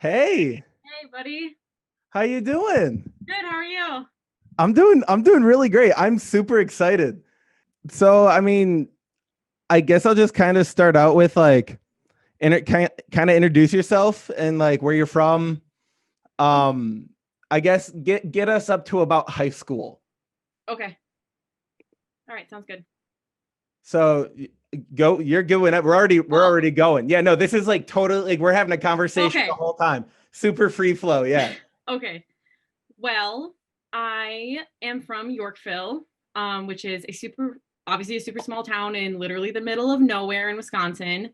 Hey, Hey, buddy. how you doing? Good. How are you? I'm doing really great. I'm super excited. So, I guess I'll just kind of start out with like kind of introduce yourself and like where you're from. Um, I guess get us up to about high school. Okay. All right. Sounds good. So go, you're going up. We're Oh, already going. Yeah, no, this is like totally like we're having a conversation the okay. whole time. Super free flow. Yeah. Okay. Well, I am from Yorkville, which is obviously a super small town in literally the middle of nowhere in Wisconsin.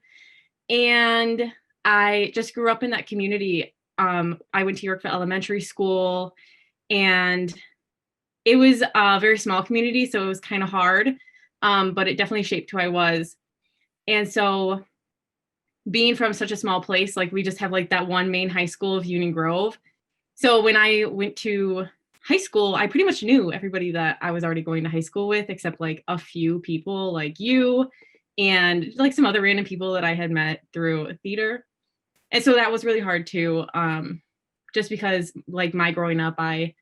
And I just grew up in that community. I went to Yorkville Elementary School, and it was a very small community, so it was kind of hard. But it definitely shaped who I was. And so being from such a small place, like we just have like that one main high school of Union Grove. So when I went to high school, I pretty much knew everybody that I was already going to high school with, except like a few people like you and like some other random people that I had met through theater. And so that was really hard too. Just because like my growing up, I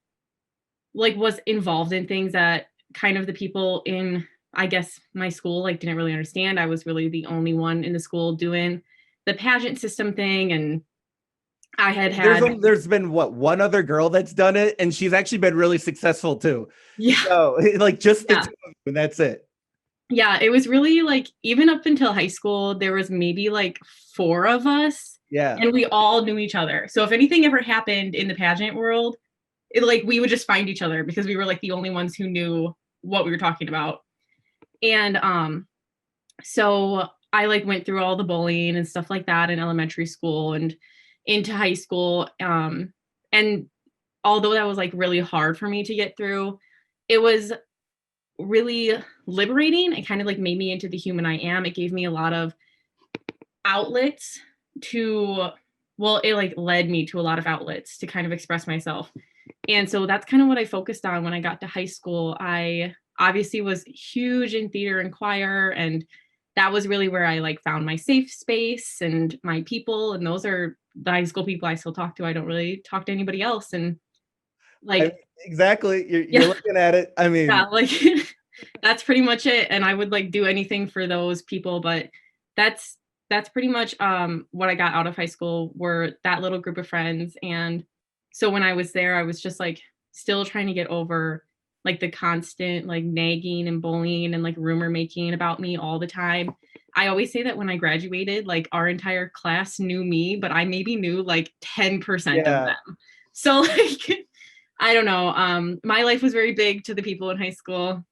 like was involved in things that kind of the people in I guess my school like didn't really understand. I was really the only one in the school doing the pageant system thing, and I had There's had there's been what one other girl that's done it, and she's actually been really successful too. yeah, So like just the yeah. two of you, and that's it. Yeah, it was really like even up until high school, there was maybe like four of us Yeah. and we all knew each other. So if anything ever happened in the pageant world, it like we would just find each other because we were like the only ones who knew what we were talking about. And so I like went through all the bullying and stuff like that in elementary school and into high school. And although that was like really hard for me to get through, it was really liberating. It kind of like made me into the human I am. It gave me a lot of outlets to, well, it like led me to a lot of outlets to kind of express myself. And so that's kind of what I focused on when I got to high school. I obviously was huge in theater and choir, and that was really where I like found my safe space and my people. And those are the high school people I still talk to. I don't really talk to anybody else. And I, like, exactly. You're yeah, looking at it. I yeah, mean, like that's pretty much it. And I would like do anything for those people, but that's that's pretty much what I got out of high school were that little group of friends. And so when I was there, I was just like still trying to get over like the constant like nagging and bullying and like rumor making about me all the time. I always say that when I graduated, like our entire class knew me, but I maybe knew like 10% of yeah. them. So like I don't know. My life was very big to the people in high school,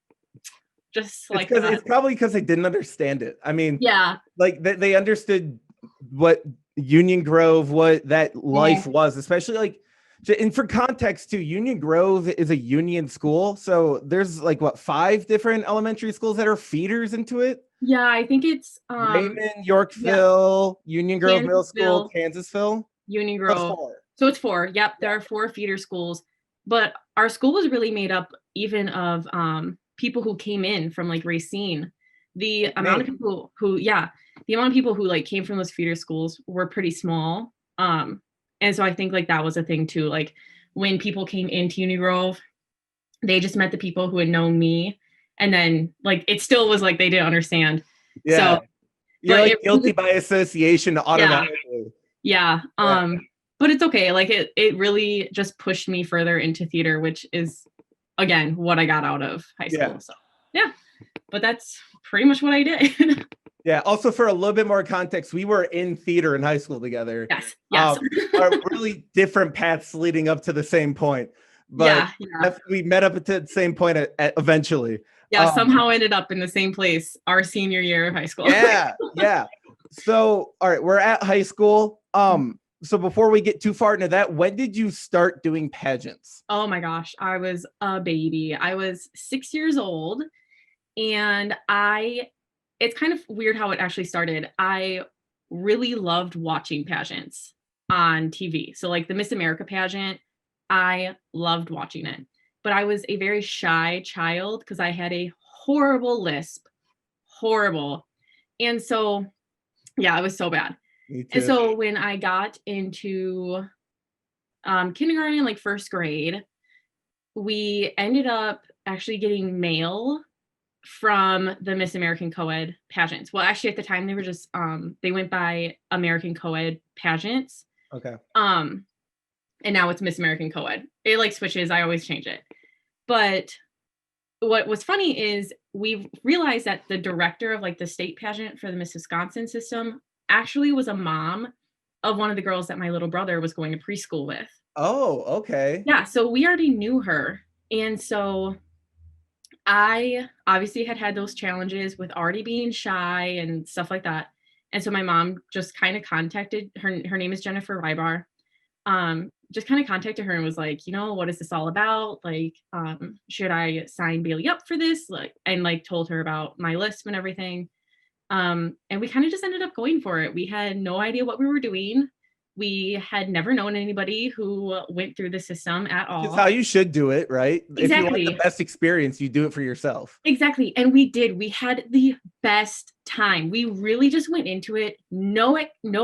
just It's like because that. it's probably because they didn't understand it. I mean, Yeah. like they understood what Union Grove, what that Yeah. life was, especially like and for context too, Union Grove is a union school. So there's like what five different elementary schools that are feeders into it. Yeah, I think it's Raymond, yeah, Yorkville, Union Grove Middle School, Kansasville, Kansasville. Union That's Grove. four. So it's four. Yep, Yeah. there are four feeder schools, but our school was really made up even of people who came in from like Racine. The amount of Name. people who yeah, the amount of people who like came from those feeder schools were pretty small. And so I think like that was a thing too. Like when people came into Union Grove, they just met the people who had known me, and then like it still was like they didn't understand. So Yeah. You're but like it guilty by association yeah, automatically. yeah. Yeah. But it's okay. Like it really just pushed me further into theater, which is again what I got out of high Yeah. school. So yeah, but that's pretty much what I did. Yeah. Also, for a little bit more context, we were in theater in high school together. Yes, yes. Um, are really different paths leading up to the same point, but Yeah, yeah. we met up at the same point eventually. Yeah, Um, somehow ended up in the same place our senior year of high school. yeah, yeah. So, all right, we're at high school. So before we get too far into that, when did you start doing pageants? Oh my gosh, I was a baby. I was 6 years old, and it's kind of weird how it actually started. I really loved watching pageants on TV. So like the Miss America pageant, I loved watching it. But I was a very shy child because I had a horrible lisp, horrible. And so yeah, it was so bad. Me And too. so when I got into kindergarten, like first grade, we ended up actually getting mail from the Miss American Co-ed pageants. Well, actually at the time they were just they went by American Co-ed pageants. Okay. Um and now it's Miss American Co-ed. It like switches, I always change it. But what was funny is we realized that the director of like the state pageant for the Miss Wisconsin system actually was a mom of one of the girls that my little brother was going to preschool with. Oh, okay. Yeah, so we already knew her. And so I obviously had had those challenges with already being shy and stuff like that. And so my mom just kind of contacted her. Her name is Jennifer Rybar. Just kind of contacted her and was like, what is this all about? Like, should I sign Bailey up for this? Like, and like told her about my list and everything. And we kind of just ended up going for it. We had no idea what we were doing. We had never known anybody who went through the system at Which is all. how you should do it, right? If you want the Exactly. best experience, you do it for yourself. Exactly. And we did. We had the best time. We really just went into it. No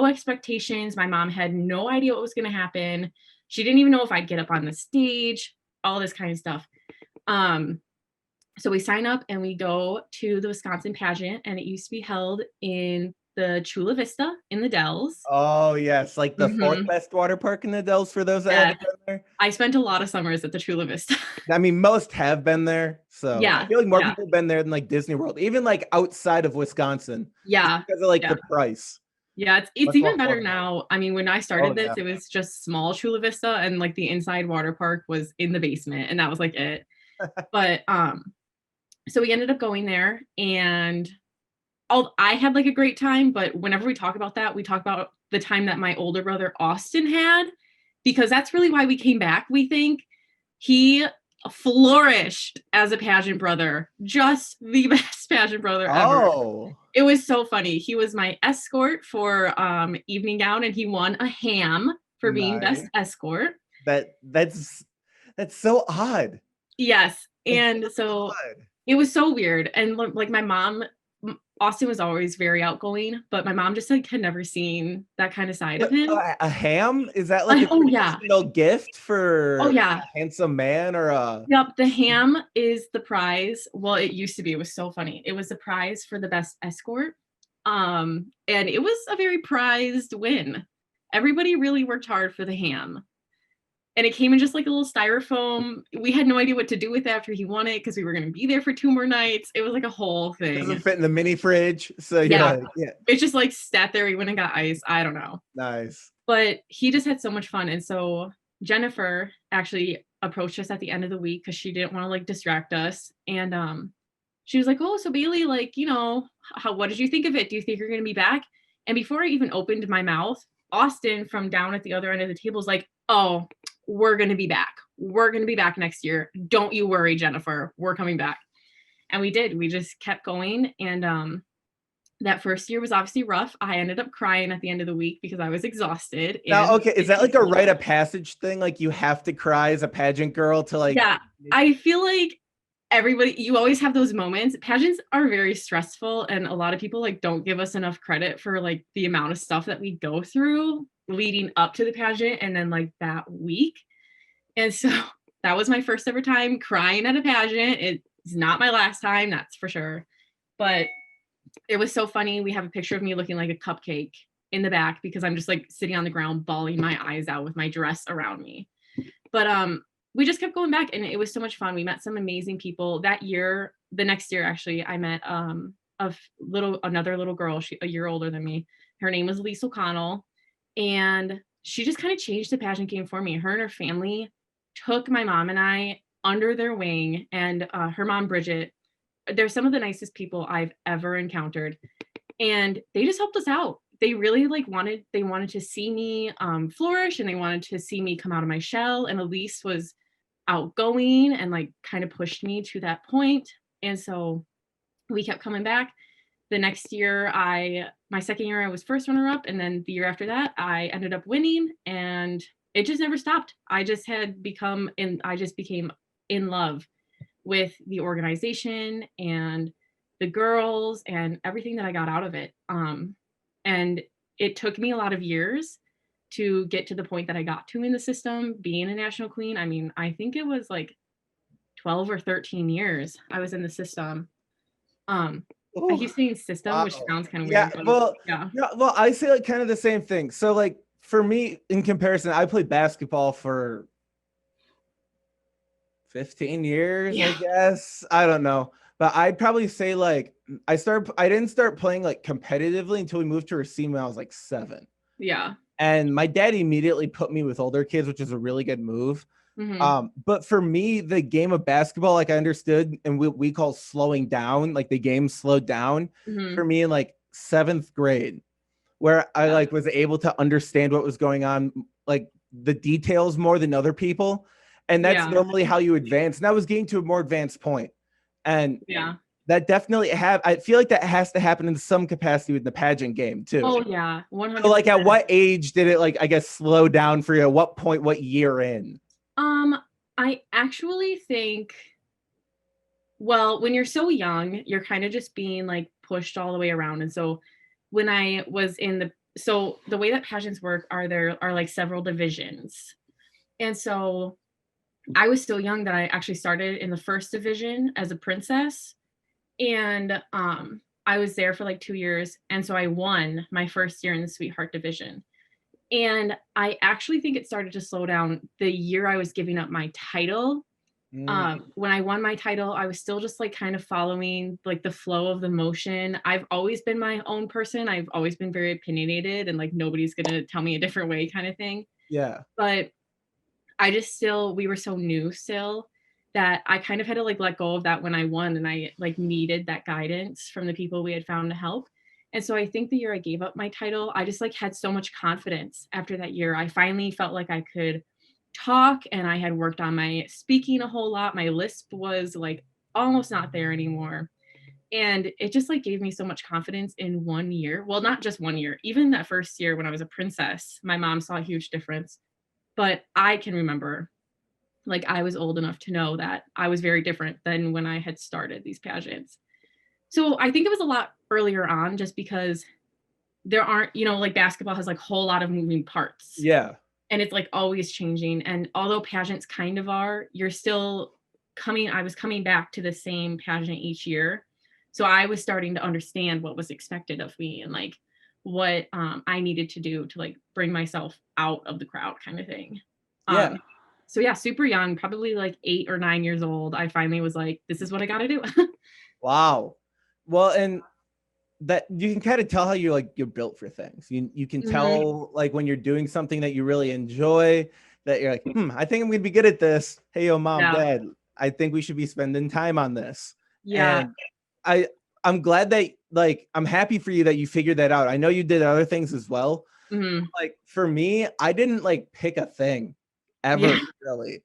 expectations. My mom had no idea what was going to happen. She didn't even know if I'd get up on the stage, all this kind of stuff. Um, so we sign up and we go to the Wisconsin pageant, and it used to be held in the Chula Vista in the Dells. Oh yes, like the fourth Mm-hmm. best water park in the Dells for those that Yeah. haven't been there. I spent a lot of summers at the Chula Vista. I mean, most have been there, so I Yeah. feel like more Yeah. people have been there than like Disney World, even like outside of Wisconsin, just Yeah. because of like Yeah. the price. Yeah, it's Much more even better affordable. now. I mean, when I Oh started yeah. this, it was just small Chula Vista, and like the inside water park was in the basement, and that was like it. But so we ended up going there, and I had like a great time, but whenever we talk about that, we talk about the time that my older brother Austin had, because that's really why we came back. We think he flourished as a pageant brother, just the best pageant brother ever. Oh, It was so funny. He was my escort for evening gown, and he won a ham for being best nice. escort. That's so odd. Yes. That's And so so odd. it was so weird. And like my mom, Austin was always very outgoing, but my mom just like had never seen that kind of side of What, him. a ham? Is that like a Like, oh yeah. traditional gift Oh for yeah. a handsome man or a? Yep. The ham is the prize. Well, it used to be. It was so funny. It was the prize for the best escort. And it was a very prized win. Everybody really worked hard for the ham. And it came in just like a little styrofoam. We had no idea what to do with it after he won it because we were going to be there for 2 more nights. It was like a whole Doesn't thing. fit in the mini fridge, so you're Yeah. like, yeah, It just like sat there. We went and got ice. I don't know. nice. But he just had so much fun. And so Jennifer actually approached us at the end of the week because she didn't want to like distract us. And she was like, "Oh, so Bailey, like, what did you think of it? Do you think you're going to be back?" And before I even opened my mouth, Austin from down at the other end of the table was like, "Oh, we're going to be back. We're going to be back next year. Don't you worry, Jennifer. We're coming back." And we did. We just kept going. And that first year was obviously rough. I ended up crying at the end of the week because I was exhausted. Now, And okay, is that like a rite of passage thing? Like you have to cry as a pageant girl to like. yeah, I feel like you always have those moments. Pageants are very stressful, and a lot of people like don't give us enough credit for like the amount of stuff that we go through leading up to the pageant and then like that week. And so that was my first ever time crying at a pageant. It's not my last time, that's for sure. But it was so funny. We have a picture of me looking like a cupcake in the back because I'm just like sitting on the ground bawling my eyes out with my dress around me. But we just kept going back, and it was so much fun. We met some amazing people that year. The next year, actually, I met another little girl, she a year older than me. Her name was Lisa O'Connell, and she just kind of changed the pageant game for me. Her and her family took my mom and I under their wing, and her mom Bridget. They're some of the nicest people I've ever encountered, and they just helped us out. They really like wanted to see me flourish, and they wanted to see me come out of my shell. And Elise was outgoing and like kind of pushed me to that point. And so we kept coming back. The next year, my second year I was first runner up, and then the year after that I ended up winning, and it just never stopped. I just became in love with the organization and the girls and everything that I got out of it. And it took me a lot of years to get to the point that I got to in the system, being a national queen. I mean, I think it was like 12 or 13 years I was in the system. I Ooh, keep saying system, wow. which sounds kind of Yeah. weird, but Well, yeah. yeah. Well, I say like kind of the same thing. So like for me, in comparison, I played basketball for 15 years, I Yeah. guess. I don't know. But I'd probably say like I didn't start playing like competitively until we moved to Racine when I was like 7. Yeah. And my dad immediately put me with older kids, which is a really good move. Hmm. But for me, the game of basketball, like I understood, and we call slowing down, like the game slowed down Hmm. for me in like 7th grade, where I Yeah. like was able to understand what was going on, like the details more than other people. And that's Yeah. normally how you advance. And I was getting to a more advanced point. And Yeah. that definitely I feel like that has to happen in some capacity with the pageant game too. Oh yeah, So like at 100%. what age did it like I guess slow down for you? At what point, what year in? Um, I actually think, well, when you're so young, you're kind of just being like pushed all the way around. And so when I was in the way that pageants work are there are like several divisions. And so I was so young that I actually started in the first division as a princess. And I was there for like 2 years. And so I won my first year in the sweetheart division. And I actually think it started to slow down the year I was giving up my title. Mm, When I won my title, I was still just like kind of following like the flow of the motion. I've always been my own person. I've always been very opinionated and like nobody's gonna tell me a different way kind of thing. yeah. But I just still, we were so new still that I kind of had to like let go of that when I won, and I like needed that guidance from the people we had found to help. And so I think the year I gave up my title, I just like had so much confidence after that year. I finally felt like I could talk, and I had worked on my speaking a whole lot. My lisp was like almost not there anymore. And it just like gave me so much confidence in 1 year. Well, not just 1 year, even that first year when I was a princess, my mom saw a huge difference. But I can remember, like, I was old enough to know that I was very different than when I had started these pageants. So I think it was a lot earlier on just because there aren't, like basketball has like a whole lot of moving parts, Yeah. and it's like always changing. And although pageants kind of are, you're still I was coming back to the same pageant each year. So I was starting to understand what was expected of me, and like what I needed to do to like bring myself out of the crowd kind of thing. Yeah. So yeah, super young, probably like 8 or 9 years old, I finally was like, this is what I got to do. Wow. Well, and that you can kind of tell how you're built for things. You can Hmm. tell like when you're doing something that you really enjoy that you're like, I think I'm gonna be good at this. Hey, yo, mom, Yeah. dad, I think we should be spending time on this. Yeah. And I I'm glad that like I'm happy for you that you figured that out. I know you did other things as well. Hmm. Like for me, I didn't like pick a thing Yeah. ever really.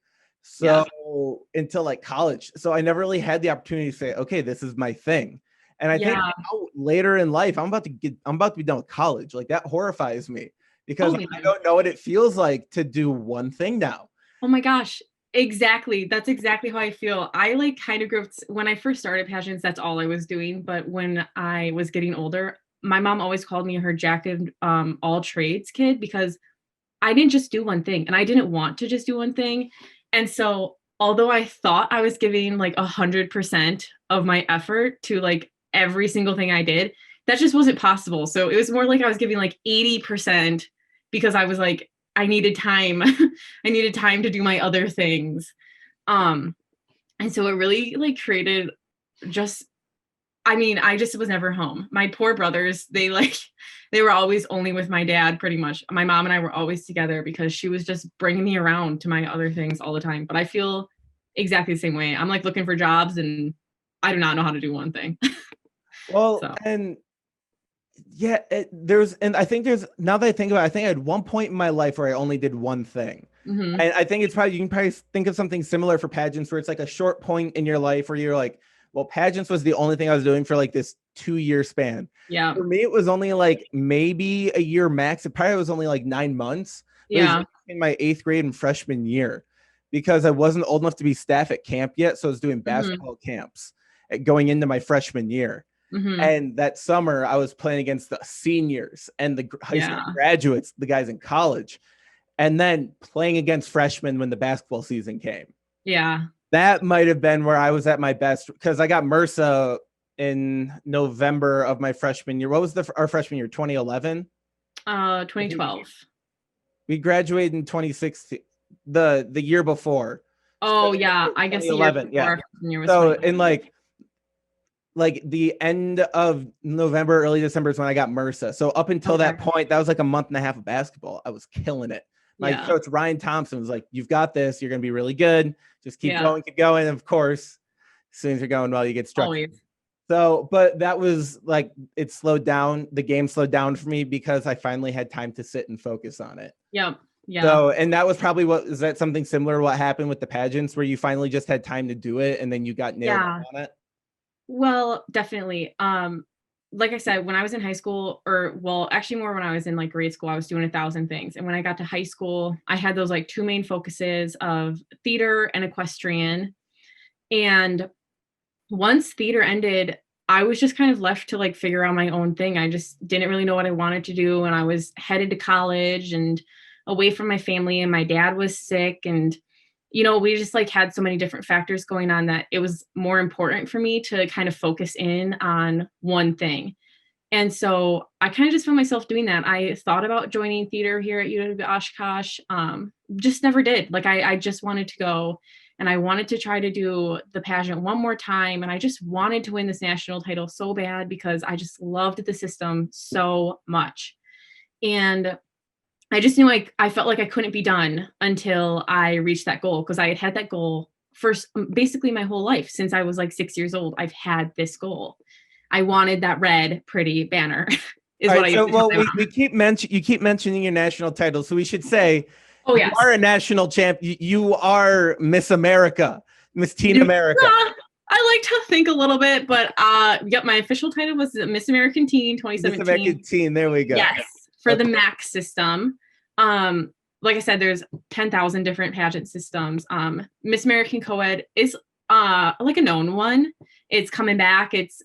Yeah. So until like college. So I never really had the opportunity to say, okay, this is my thing. And I think Yeah. now, later in life, I'm about to be done with college. Like that horrifies me because Oh I man. don't know what it feels like to do one thing now. Oh my gosh. Exactly. That's exactly how I feel. I like kind of grew up when I first started pageants, that's all I was doing. But when I was getting older, my mom always called me her jack of all trades kid, because I didn't just do one thing, and I didn't want to just do one thing. And so although I thought I was giving like 100% of my effort to like every single thing I did, that just wasn't possible. So it was more like I was giving like 80% because I was like, I needed time. I needed time to do my other things. Um, and so it really like created just, I mean, I just was never home. My poor brothers, they like, they were always only with my dad pretty much. My mom and I were always together because she was just bringing me around to my other things all the time. But I feel exactly the same way. I'm like looking for jobs, and I do not know how to do one thing. Well, So, and yeah, and I think there's, now that I think about it, I think I had one point in my life where I only did one thing. mhm. And I think you can probably think of something similar for pageants where it's like a short point in your life where you're like, well, pageants was the only thing I was doing for like this 2 year span. Yeah. For me, it was only like maybe a year max. It probably was only like 9 months, but it was Yeah. in my 8th grade and freshman year because I wasn't old enough to be staff at camp yet. So I was doing Mhm. basketball camps going into my freshman year. Mm-hmm. And that summer I was playing against the seniors and the high school Yeah. graduates, the guys in college, and then playing against freshmen when the basketball season came. Yeah. That might have been where I was at my best, because I got MRSA in November of my freshman year. What was our freshman year? 2011. I think 2012. we graduated in 2016, the year before. Oh So yeah, I guess the year 2011, before yeah. our freshman year was So 2012. in like the end of November, early December is when I got MRSA. So up until Okay. that point, that was like a month and a half of basketball. I was killing it. My Yeah. coach Ryan Thompson was like, "You've got this. You're gonna be really good. Just keep Yeah. going, keep going." And of course, as soon as you're going well, you get struck. Always. So, but that was like, it slowed down. The game slowed down for me because I finally had time to sit and focus on it. Yep. Yeah. So, and that was probably is that something similar to what happened with the pageants, where you finally just had time to do it and then you got nailed Yeah. on it? Well, definitely. Like I said, when I was in high school, or well, actually more when I was in like grade school, I was doing 1,000 things. And when I got to high school, I had those like two main focuses of theater and equestrian. And once theater ended, I was just kind of left to like figure out my own thing. I just didn't really know what I wanted to do. And I was headed to college and away from my family, and my dad was sick. And, we just like had so many different factors going on that it was more important for me to kind of focus in on one thing. And so I kind of just found myself doing that. I thought about joining theater here at UW Oshkosh, just never did. Like I just wanted to go, and I wanted to try to do the pageant one more time. And I just wanted to win this national title so bad because I just loved the system so much. And I just knew I felt like I couldn't be done until I reached that goal, because I had that goal first, basically my whole life. Since I was like 6 years old, I've had this goal. I wanted that red, pretty banner, is All what right. I used So, to tell well, my we mom. you keep mentioning your national title. So we should say Oh, you yes. are a national champ. You are Miss America, Miss Teen America. I like to think a little bit, but yep, my official title was Miss American Teen Miss American 2017. Teen. There we go. Yes, for the Okay. MAX system. Like I said, there's 10,000 different pageant systems. Miss American Co-ed is like a known one. It's coming back. It's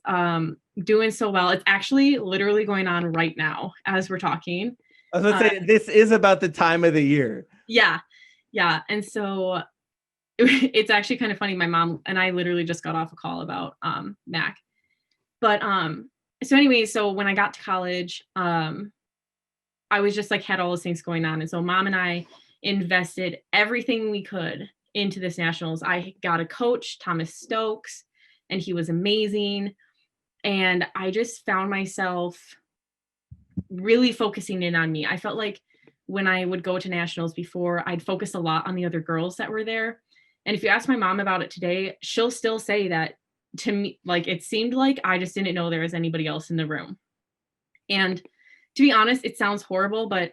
doing so well. It's actually literally going on right now as we're talking. I was going to say, this is about the time of the year. Yeah. Yeah. And so it's actually kind of funny. My mom and I literally just got off a call about Mac. But so anyway, so when I got to college, I was just like had all those things going on. And so mom and I invested everything we could into this nationals. I got a coach, Thomas Stokes, and he was amazing. And I just found myself really focusing in on me. I felt like when I would go to nationals before, I'd focus a lot on the other girls that were there. And if you ask my mom about it today, she'll still say that to me, like it seemed like I just didn't know there was anybody else in the room. And to be honest, it sounds horrible, but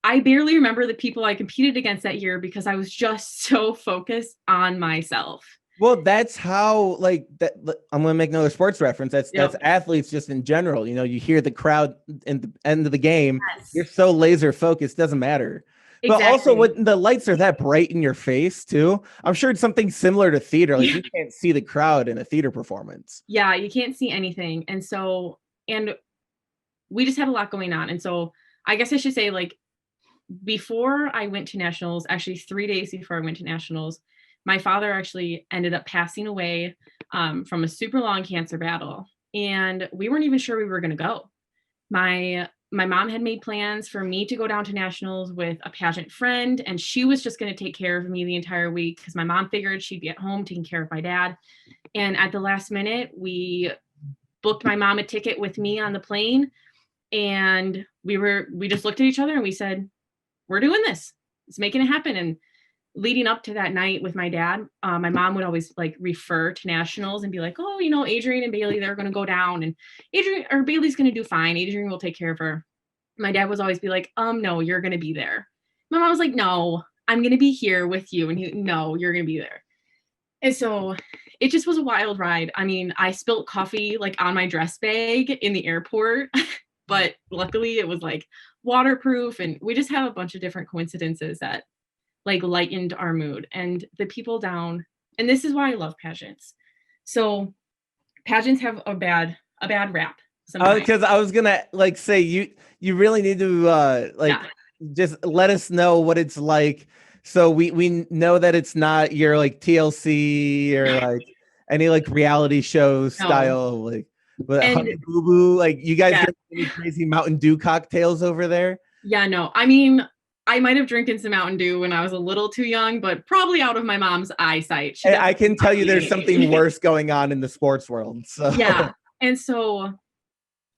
I barely remember the people I competed against that year because I was just so focused on myself. Well, that's how, like, that. I'm going to make another sports reference. That's athletes just in general. You hear the crowd in the end of the game. Yes. You're so laser focused, doesn't matter. Exactly. But also, when the lights are that bright in your face too, I'm sure it's something similar to theater. Like you can't see the crowd in a theater performance. Yeah, you can't see anything. And so, and we just had a lot going on. And so I guess I should say, like, before I went to nationals, actually 3 days before I went to nationals, my father actually ended up passing away from a super long cancer battle. And we weren't even sure we were going to go. My mom had made plans for me to go down to nationals with a pageant friend, and she was just going to take care of me the entire week because my mom figured she'd be at home taking care of my dad. And at the last minute, we booked my mom a ticket with me on the plane, and we just looked at each other and we said, we're doing this. It's making it happen. And leading up to that night with my dad, my mom would always like refer to nationals and be like, oh, Adrian and Bailey, they're going to go down, and Bailey's going to do fine. Adrian will take care of her. My dad was always be like, no, you're going to be there. My mom was like, no, I'm going to be here with you. And no, you're going to be there. And so it just was a wild ride. I mean, I spilled coffee like on my dress bag in the airport, but luckily it was like waterproof, and we just have a bunch of different coincidences that like lightened our mood. And the people down, and this is why I love pageants. So pageants have a a bad rap sometimes. Because I was gonna like say you really need to like Yeah. just let us know what it's like, so we know that it's not your like TLC or like any like reality show No. style like, but And Honey Boo Boo, like you guys yeah, drink any crazy Mountain Dew cocktails over there? yeah, no. I mean, I might have drinking some Mountain Dew when I was a little too young, but probably out of my mom's eyesight. She I definitely can tell not you there's doing something anything. worse going on in the sports world. Yeah. So And so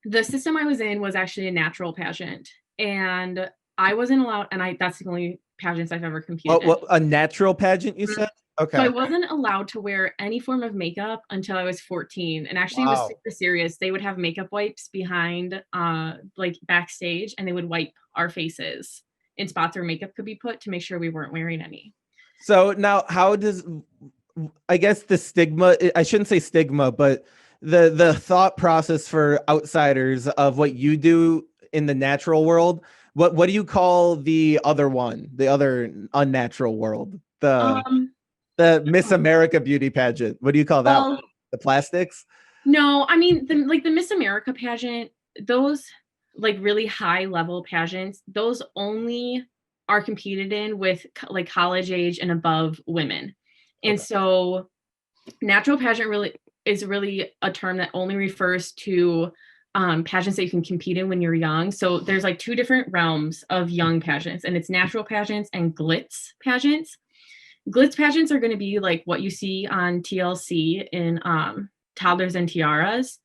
the system I was in was actually a natural pageant. And I wasn't allowed, and I that's the only pageants I've ever competed in. what a natural pageant you Mhm. said? So I Okay. wasn't allowed to wear any form of makeup until I was 14. And actually it was Wow. super serious. They would have makeup wipes behind like backstage, and they would wipe our faces in spots where makeup could be put to make sure we weren't wearing any. So now, how does I guess the stigma? I shouldn't say stigma, but the thought process for outsiders of what you do in the natural world. What do you call the other one? The other unnatural world? Um The Miss America beauty pageant. What do you call that one? well, The plastics? no, I mean the Miss America pageant, those like really high level pageants, those only are competed in with like college age and above women. And Okay. so natural pageant really is really a term that only refers to pageants that you can compete in when you're young. So there's like two different realms of young pageants, and it's natural pageants and glitz pageants. Glitz pageants are going to be like what you see on TLC in Toddlers and Tiaras.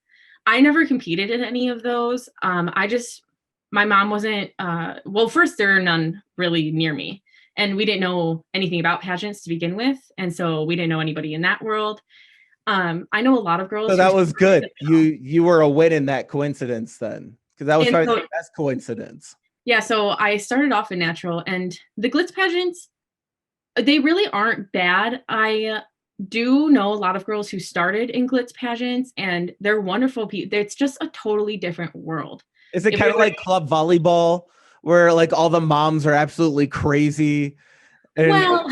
I never competed in any of those. My mom wasn't, well, first, there are none really near me. And we didn't know anything about pageants to begin with. And so we didn't know anybody in that world. I know a lot of So girls who that was started good. You were a win in that coincidence then, because that was and probably so the best coincidence. yeah, so I started off in natural, and the glitz pageants, they really aren't bad. I do know a lot of girls who started in glitz pageants, and they're wonderful people. It's just a totally different world. Is it If kind we of were, like club volleyball, where like all the moms are absolutely crazy, and well,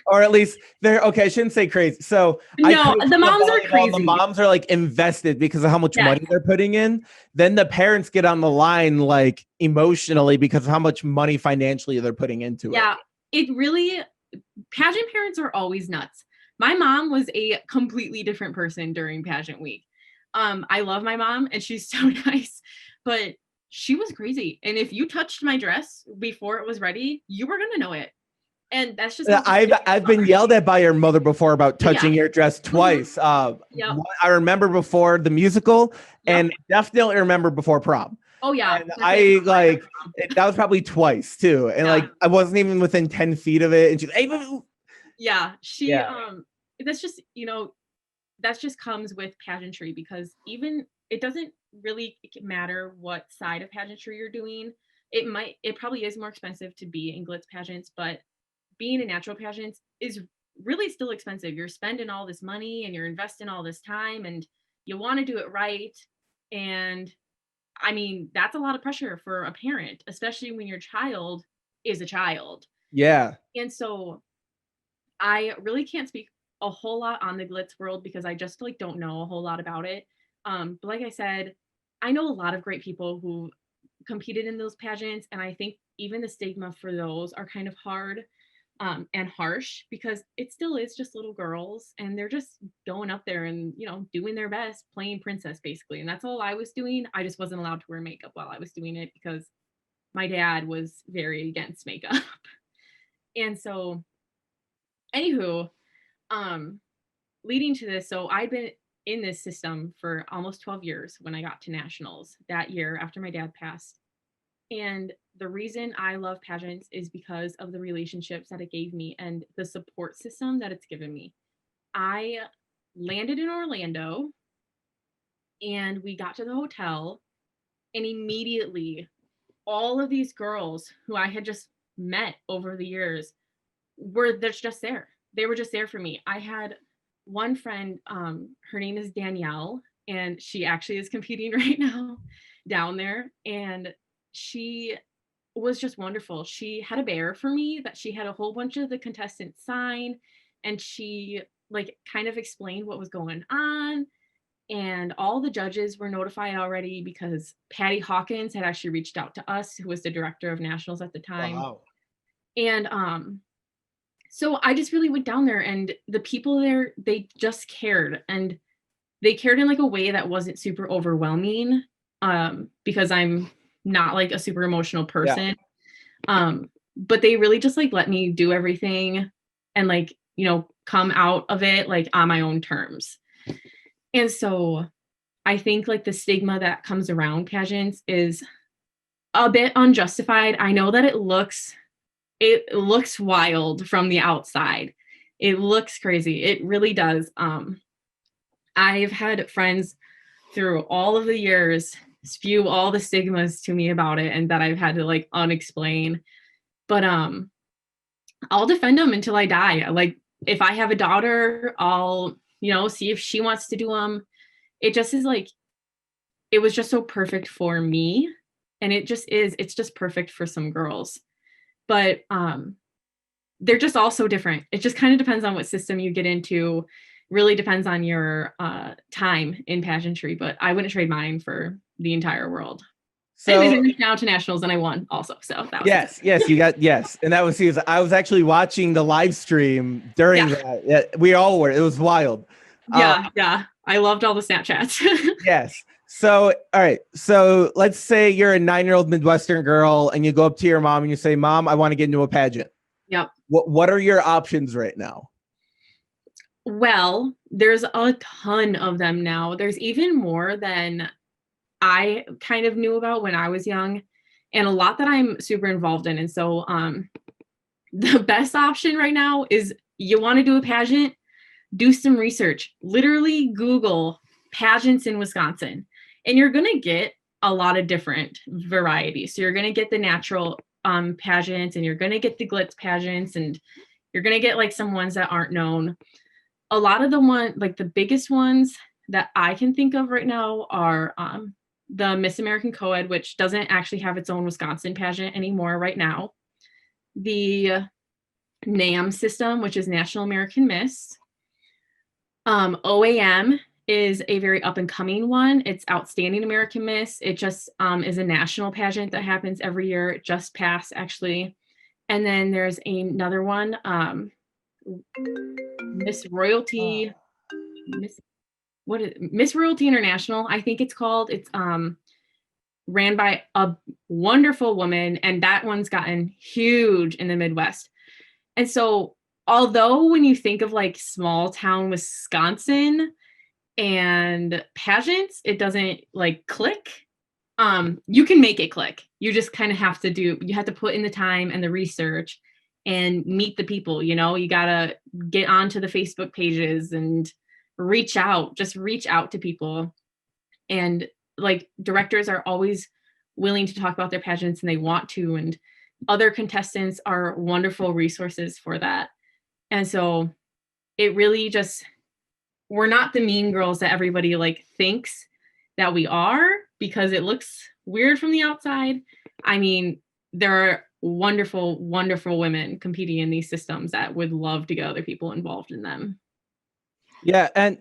or at least they're okay. I shouldn't say crazy. So I no, coach the club moms are volleyball, and the crazy. moms are like invested because of how much Yes, money they're putting in. Then the parents get on the line like emotionally because of how much money financially they're putting into it. yeah, it really, pageant parents are always nuts. My mom was a completely different person during pageant week. I love my mom and she's so nice, but she was crazy. And if you touched my dress before it was ready, you were gonna know it. And that's just how I've been yelled at by your mother before about oh yeah. touching your dress Mhm. twice. Yep. I remember before the musical, Yep. and definitely remember before prom. Oh yeah. And For sure. I like that was probably twice too, and Yeah. like I wasn't even within 10 feet of it, and she's hey, Yeah. She yeah, that's just, that just comes with pageantry, because even it doesn't really matter what side of pageantry you're doing. It probably is more expensive to be in glitz pageants, but being in natural pageants is really still expensive. You're spending all this money and you're investing all this time, and you want to do it right. And I mean, that's a lot of pressure for a parent, especially when your child is a child. yeah. And so I really can't speak a whole lot on the glitz world because I just like don't know a whole lot about it. But like I said, I know a lot of great people who competed in those pageants, and I think even the stigma for those are kind of hard and harsh, because it still is just little girls and they're just going up there and doing their best, playing princess basically, and that's all I was doing. I just wasn't allowed to wear makeup while I was doing it because my dad was very against makeup. And so, anywho, um leading to this, so I'd been in this system for almost 12 years when I got to nationals that year after my dad passed. And the reason I love pageants is because of the relationships that it gave me and the support system that it's given me. I landed in Orlando and we got to the hotel, and immediately all of these girls who I had just met over the years were just there. They were just there for me. I had one friend, her name is Danielle, and she actually is competing right now down there. And she was just wonderful. She had a bear for me that she had a whole bunch of the contestants sign, and she like kind of explained what was going on. and all the judges were notified already because Patty Hawkins had actually reached out to us, who was the director of nationals at the time. Wow. And so I just really went down there, and the people there, they just cared, and they cared in like a way that wasn't super overwhelming, because I'm not like a super emotional person. But they really just like let me do everything and like, come out of it like on my own terms. And so I think like the stigma that comes around pageants is a bit unjustified. I know that it looks wild from the outside. It looks crazy. It really does. I've had friends through all of the years spew all the stigmas to me about it and that I've had to like unexplain. But I'll defend them until I die. Like if I have a daughter, I'll, see if she wants to do them. It just is like, it was just so perfect for me. And it's just perfect for some girls. But they're just all so different. It just kind of depends on what system you get into. Really depends on your time in pageantry, but I wouldn't trade mine for the entire world. So anyways, I reached out to nationals and I won also. So that was yes, you got yes, and that was serious. I was actually watching the live stream during that. Yeah, we all were. It was wild. Yeah. I loved all the Snapchats. Yes. So, all right. So let's say you're a 9-year-old Midwestern girl and you go up to your mom and you say, Mom, I want to get into a pageant. Yep. What are your options right now? Well, there's a ton of them now. There's even more than I kind of knew about when I was young, and a lot that I'm super involved in. And so the best option right now is you want to do a pageant, do some research. Literally Google pageants in Wisconsin, and you're going to get a lot of different varieties. So you're going to get the natural pageants, and you're going to get the glitz pageants, and you're going to get like some ones that aren't known. A lot of the biggest ones that I can think of right now are the Miss American Co-ed, which doesn't actually have its own Wisconsin pageant anymore right now. The NAM system, which is National American Miss. OAM is a very up and coming one. It's Outstanding American Miss. It just is a national pageant that happens every year. It just passed actually. And then there's another one, Miss Royalty, Miss Royalty International, I think it's called. It's ran by a wonderful woman, and that one's gotten huge in the Midwest. And so, although when you think of like small town Wisconsin and pageants, it doesn't like click. You can make it click. You just kind of have to put in the time and the research and meet the people. You gotta get onto the Facebook pages and reach out to people. And like directors are always willing to talk about their pageants, and they want to, and other contestants are wonderful resources for that. And so it really just, we're not the mean girls that everybody like thinks that we are, because it looks weird from the outside. I mean, there are wonderful, wonderful women competing in these systems that would love to get other people involved in them. Yeah. And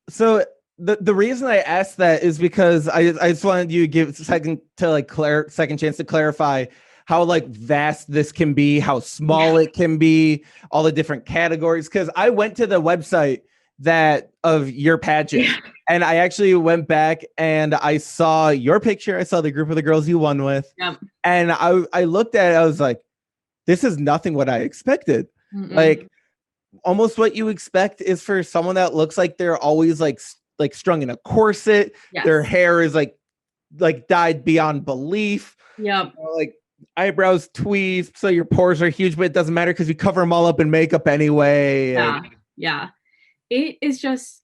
so the reason I asked that is because I just wanted you to give a second chance to clarify how like vast this can be, how small it can be, all the different categories. Because I went to the website of your pageant, and I actually went back and I saw your picture. I saw the group of the girls you won with, and I looked at it. I was like, this is nothing what I expected. Mm-mm. Like almost what you expect is for someone that looks like they're always like strung in a corset. Yes. Their hair is like dyed beyond belief. Yep. Like eyebrows tweezed, so your pores are huge, but it doesn't matter because you cover them all up in makeup anyway. Yeah. It is just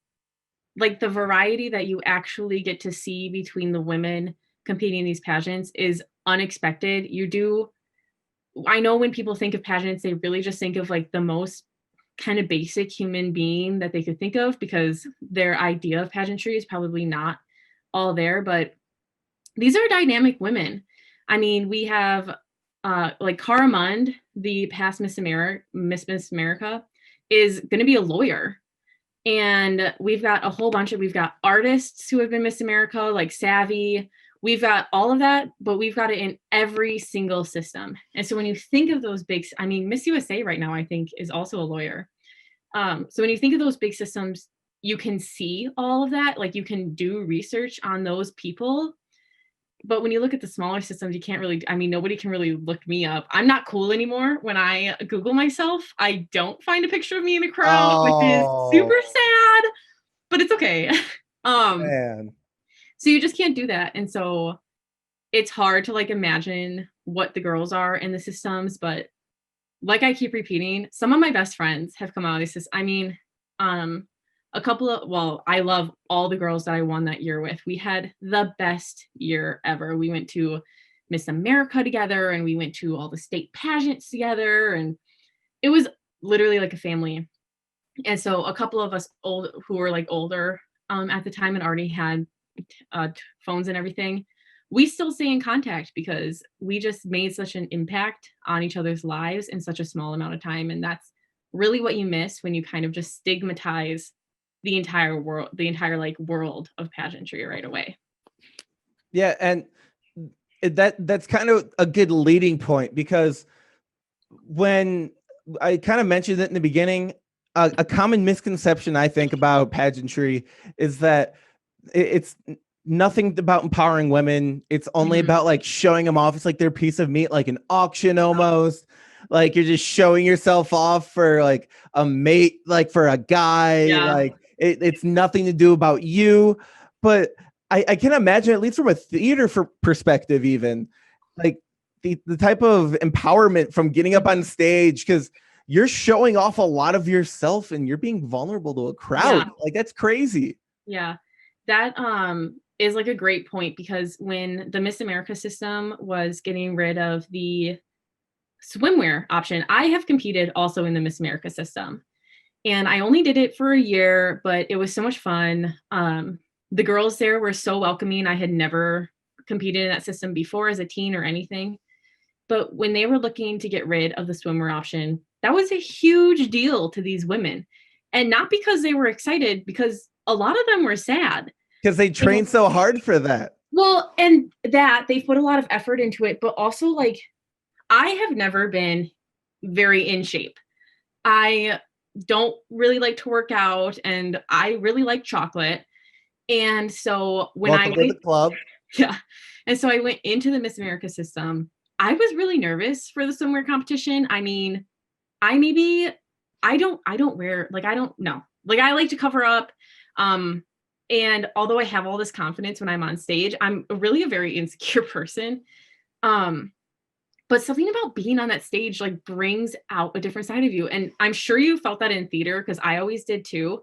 like the variety that you actually get to see between the women competing in these pageants is unexpected. I know when people think of pageants, they really just think of like the most kind of basic human being that they could think of, because their idea of pageantry is probably not all there. But these are dynamic women. I mean, we have like Cara Mund, the past Miss America, is going to be a lawyer. And we've got a whole bunch of, we've got artists who have been Miss America, like Savvy. We've got all of that, but we've got it in every single system. And so when you think of those big, I mean, Miss USA right now, I think, is also a lawyer. So when you think of those big systems, you can see all of that. Like you can do research on those people. But when you look at the smaller systems, you can't really, I mean, nobody can really look me up. I'm not cool anymore. When I Google myself, I don't find a picture of me in a crowd, which is Oh, super sad, but it's okay. um, man. so you just can't do that. And so it's hard to like imagine what the girls are in the systems, but like I keep repeating, some of my best friends have come out. It's just, I mean, um, a couple of, well, I love all the girls that I won that year with. We had the best year ever. We went to Miss America together and we went to all the state pageants together. And it was literally like a family. And so a couple of us old who were like older at the time and already had phones and everything, we still stay in contact because we just made such an impact on each other's lives in such a small amount of time. And that's really what you miss when you kind of just stigmatize the entire world, the entire like world of pageantry right away. Yeah, and that's kind of a good leading point, because when I kind of mentioned it in the beginning, a common misconception I think about pageantry is that it's nothing about empowering women. It's only Mhm. about like showing them off. It's like their piece of meat, like an auction almost. Like you're just showing yourself off for like a mate, like for a guy. Yeah. Like it's nothing to do about you. But I can imagine, at least from a theater perspective, even like the type of empowerment from getting up on stage, because you're showing off a lot of yourself and you're being vulnerable to a Yeah. crowd. Like that's crazy. Yeah. That is like a great point because when the Miss America system was getting rid of the swimwear option, I have competed also in the Miss America system. And I only did it for a year, but it was so much fun. The girls there were so welcoming. I had never competed in that system before as a teen or anything. But when they were looking to get rid of the swimwear option, that was a huge deal to these women. And not because they were excited, because a lot of them were sad. Because they train so hard for that. Well, and that they put a lot of effort into it, but also like I have never been very in shape. I don't really like to work out and I really like chocolate. And so when I Welcome to the went, club. yeah. And so I went into the Miss America system. I was really nervous for the swimwear competition. I mean, I don't wear like I don't know. Like I like to cover up. Um and although I have all this confidence when I'm on stage, I'm really a very insecure person. Um but something about being on that stage like brings out a different side of you. And I'm sure you felt that in theater because I always did too.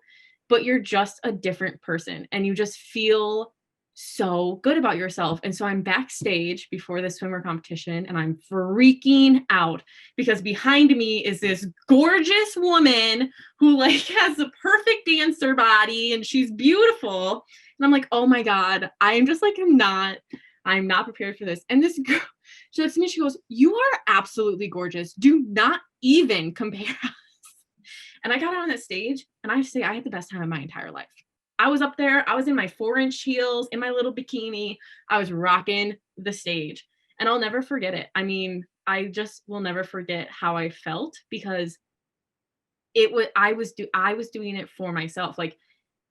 But you're just a different person and you just feel so good about yourself. And so I'm backstage before the swimmer competition and I'm freaking out because behind me is this gorgeous woman who like has the perfect dancer body and she's beautiful. And I'm like, oh my God, I'm just like, I'm not prepared for this. And this girl, she looks at me, she goes, you are absolutely gorgeous. Do not even compare us. And I got out on that stage and I have to say, I had the best time of my entire life. I was up there, I was in my 4-inch heels, in my little bikini. I was rocking the stage. And I'll never forget it. I mean, I just will never forget how I felt because I was doing it for myself. Like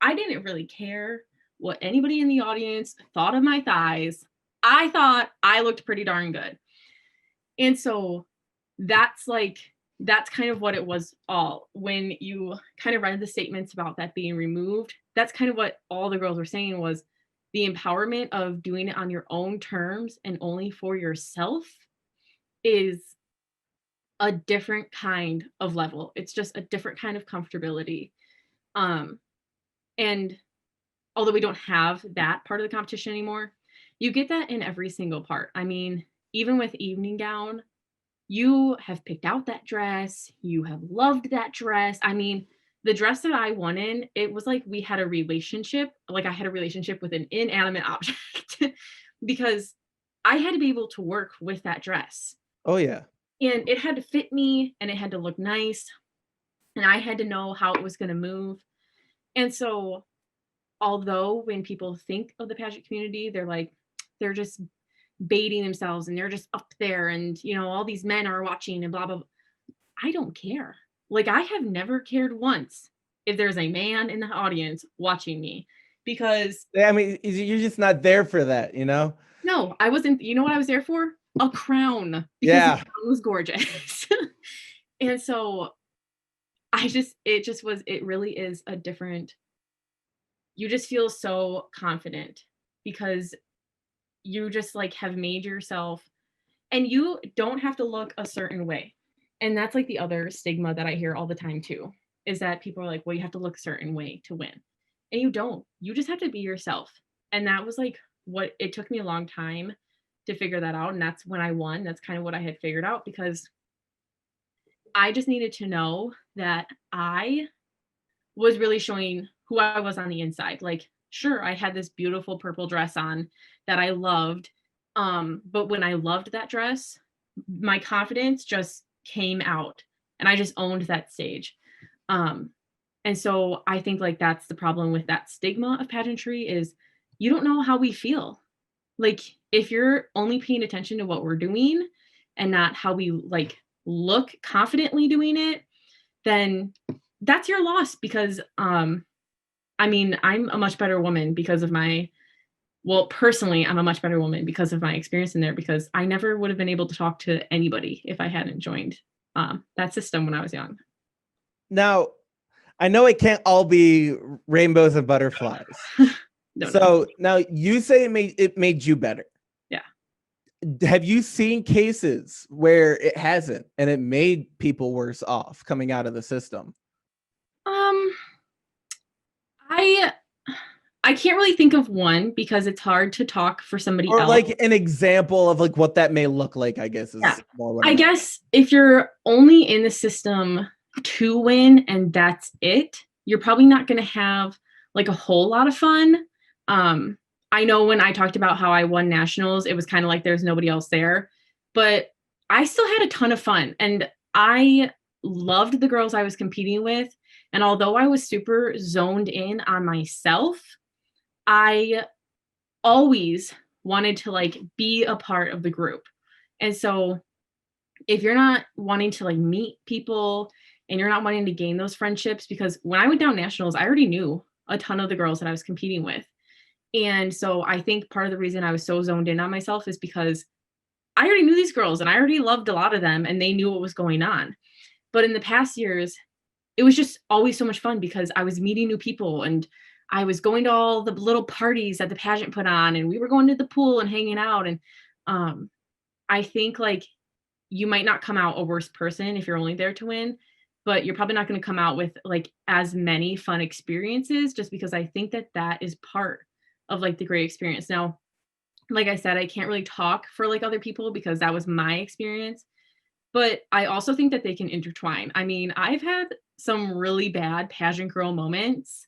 I didn't really care what anybody in the audience thought of my thighs. I thought I looked pretty darn good. And so that's like that's kind of what it was all when you kind of read the statements about that being removed. That's kind of what all the girls were saying was the empowerment of doing it on your own terms and only for yourself is a different kind of level. It's just a different kind of comfortability. Um, and although we don't have that part of the competition anymore, you get that in every single part. I mean, even with evening gown, you have picked out that dress, you have loved that dress. I mean, the dress that I won in, it was like we had a relationship, like I had a relationship with an inanimate object because I had to be able to work with that dress. Oh yeah. And it had to fit me and it had to look nice and I had to know how it was going to move. And so, although when people think of the pageant community, they're like, they're just baiting themselves and they're just up there and, all these men are watching and blah, blah, blah. I don't care. Like, I have never cared once if there's a man in the audience watching me because I mean, you're just not there for that, no, I wasn't. You know what I was there for? A crown because the Yeah. crown was gorgeous. And so it really is a different, you just feel so confident because you just like have made yourself, and you don't have to look a certain way. And that's like the other stigma that I hear all the time too, is that people are like, well, you have to look a certain way to win. And you don't. You just have to be yourself. And that was like what it took me a long time to figure that out. And that's when I won. That's kind of what I had figured out because I just needed to know that I was really showing who I was on the inside. Like, sure, I had this beautiful purple dress on that I loved. But when I loved that dress, my confidence just came out and I just owned that stage. And so I think like that's the problem with that stigma of pageantry is you don't know how we feel. Like if you're only paying attention to what we're doing and not how we like look confidently doing it, then that's your loss because I mean, I'm a much better woman because of personally, I'm a much better woman because of my experience in there because I never would have been able to talk to anybody if I hadn't joined that system when I was young. Now, I know it can't all be rainbows and butterflies. No. Now you say it made you better. Yeah. Have you seen cases where it hasn't and it made people worse off coming out of the system? I can't really think of one because it's hard to talk for somebody or else. Like an example of like what that may look like, I guess is more what I guess if you're only in the system to win and that's it, you're probably not going to have like a whole lot of fun. I know when I talked about how I won nationals, it was kind of like there's nobody else there, but I still had a ton of fun and I loved the girls I was competing with. And although I was super zoned in on myself, I always wanted to like be a part of the group. And so if you're not wanting to like meet people and you're not wanting to gain those friendships, because when I went down nationals, I already knew a ton of the girls that I was competing with. And so I think part of the reason I was so zoned in on myself is because I already knew these girls and I already loved a lot of them and they knew what was going on. But in the past years, it was just always so much fun because I was meeting new people and I was going to all the little parties that the pageant put on and we were going to the pool and hanging out. And I think like you might not come out a worse person if you're only there to win, but you're probably not going to come out with like as many fun experiences just because I think that that is part of like the great experience. Now, like I said, I can't really talk for like other people because that was my experience, but I also think that they can intertwine. I mean, I've had some really bad pageant girl moments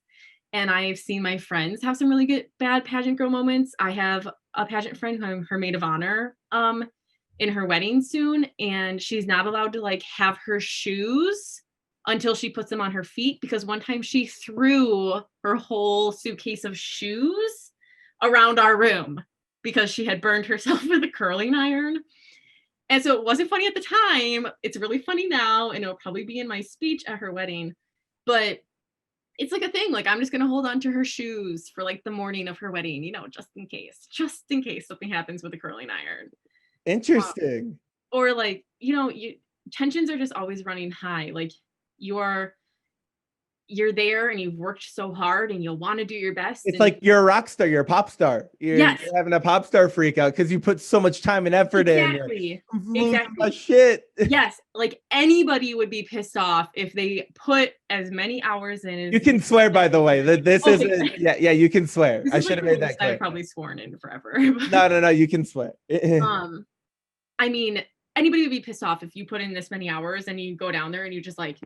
and I've seen my friends have some really good bad pageant girl moments. I have a pageant friend who I'm her maid of honor in her wedding soon, and she's not allowed to like have her shoes until she puts them on her feet because one time she threw her whole suitcase of shoes around our room because she had burned herself with a curling iron. And so it wasn't funny at the time. It's really funny now, and it'll probably be in my speech at her wedding. But it's like a thing. Like I'm just gonna hold on to her shoes for like the morning of her wedding, just in case something happens with a curling iron. Interesting. Or like, tensions are just always running high. Like you're there and you've worked so hard and you'll want to do your best. It's like you're a rock star, you're a pop star. You're having a pop star freak out because you put so much time and effort in. Exactly. My shit. Yes, like anybody would be pissed off if they put as many hours in as you can swear, by the way, that this isn't. Yeah, you can swear. I should have made that clear. I've probably sworn in forever. No, you can swear. I mean, anybody would be pissed off if you put in this many hours and you go down there and you just like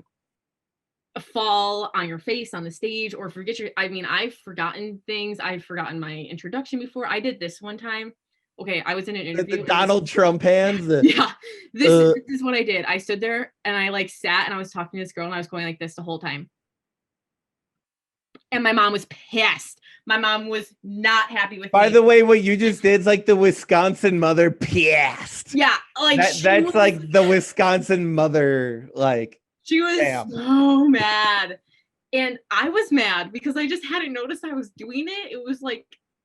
fall on your face on the stage or forget I've forgotten things. I've forgotten my introduction before. I did this one time. Okay, I was in an interview. The Donald Trump hands. Yeah, this is what I did. I stood there and I like sat and I was talking to this girl and I was going like this the whole time. And my mom was pissed. My mom was not happy with By me. the way, what you just did is like the Wisconsin mother pissed. Yeah, like That's like the Wisconsin mother, like she was damn. so mad. And I was mad because I just hadn't noticed I was doing it. It was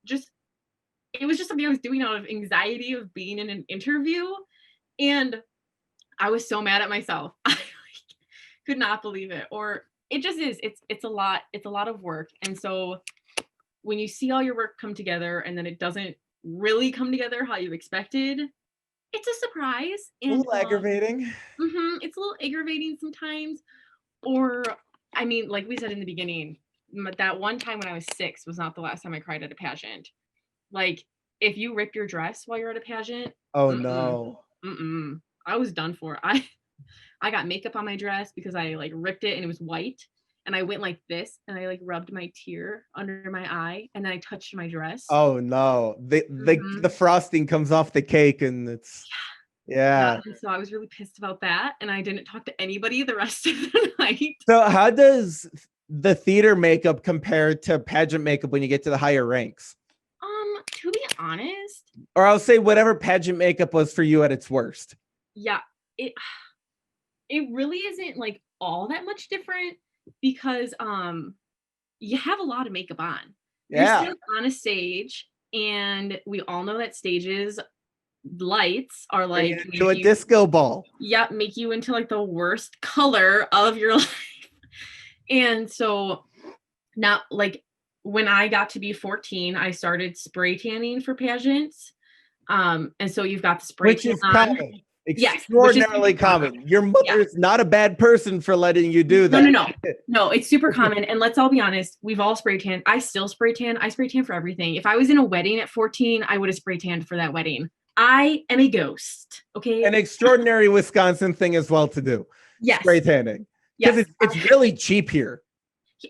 just something I was doing out of anxiety of being in an interview. And I was so mad at myself. I could not believe it. Or it just is. It's a lot. It's a lot of work. And so when you see all your work come together and then it doesn't really come together how you expected, it's a surprise. And A little aggravating. it's a little aggravating sometimes. Or, I mean, like we said in the beginning, that one time when I was 6 was not the last time I cried at a pageant. Like, if you rip your dress while you're at a pageant, oh no, I was done for. I got makeup on my dress because I like ripped it and it was white, and I went like this and I like rubbed my tear under my eye and then I touched my dress. Oh no, the frosting comes off the cake and it's yeah. And so I was really pissed about that, and I didn't talk to anybody the rest of the night. So how does the theater makeup compare to pageant makeup when you get to the higher ranks? To be honest, or I'll say whatever pageant makeup was for you at its worst. Yeah, it really isn't like all that much different because you have a lot of makeup on. Yeah. You're still on a stage, and we all know that stages lights are like to a disco ball. Yeah, make you into like the worst color of your life. And so now, like, when I got to be 14, I started spray tanning for pageants. And so you've got the spray tan on. Common. Extraordinarily common. Your mother is not a bad person for letting you do that. No, it's super common. And let's all be honest, we've all spray tanned. I still spray tan. I spray tan for everything. If I was in a wedding at 14, I would have spray tanned for that wedding. I am a ghost. Okay. An extraordinary Wisconsin thing as well to do. Yes. Spray tanning. Because it's really cheap here.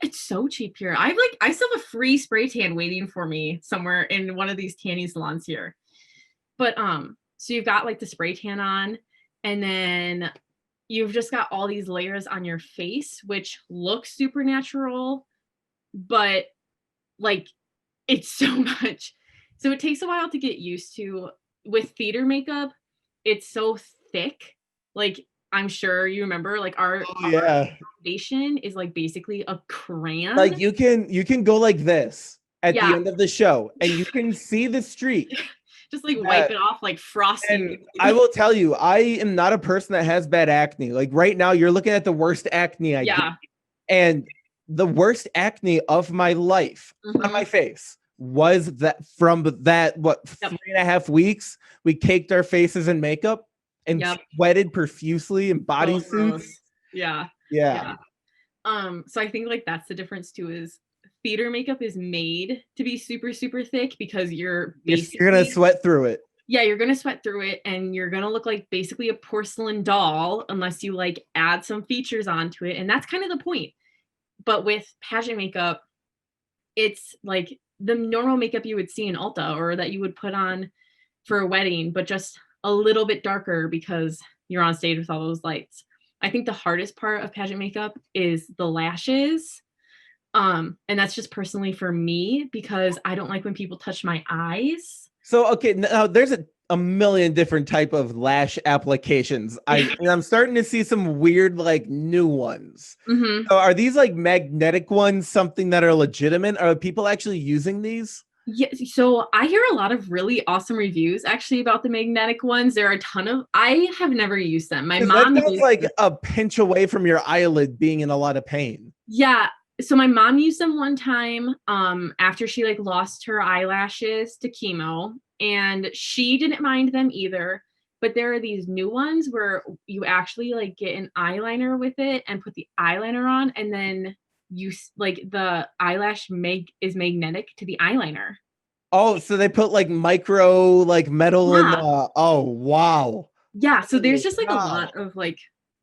It's so cheap here. I still have a free spray tan waiting for me somewhere in one of these tanning salons here. But so you've got like the spray tan on, and then you've just got all these layers on your face, which looks supernatural, but like it's so much. So it takes a while to get used to. With theater makeup, it's so thick. Like, I'm sure you remember, like our foundation is like basically a crayon. Like you can go like this at the end of the show, and you can see the streak. Just like wipe it off like frosting. And I will tell you, I am not a person that has bad acne. Like right now, you're looking at the worst acne I get. And the worst acne of my life on my face was that from that 3.5 weeks we caked our faces in makeup and sweated profusely in bodysuits. Yeah. So I think like that's the difference too, is theater makeup is made to be super, super thick because you're gonna sweat through it. Yeah, you're gonna sweat through it, and you're gonna look like basically a porcelain doll unless you like add some features onto it, and that's kind of the point. But with pageant makeup, it's like the normal makeup you would see in Ulta or that you would put on for a wedding, but just a little bit darker because you're on stage with all those lights. I think the hardest part of pageant makeup is the lashes. And that's just personally for me because I don't like when people touch my eyes. So, okay, now there's a million different type of lash applications. I'm starting to see some weird, like new ones. So are these like magnetic ones something that are legitimate? Are people actually using these? Yeah, so I hear a lot of really awesome reviews actually about the magnetic ones. There are a ton of, I have never used them. My mom feels like a pinch away from your eyelid being in a lot of pain. Yeah. So my mom used them one time after she like lost her eyelashes to chemo, and she didn't mind them either. But there are these new ones where you actually like get an eyeliner with it and put the eyeliner on, and then you like the eyelash is magnetic to the eyeliner. Oh, so they put like micro like metal in oh wow. Yeah, so there's just like a lot of like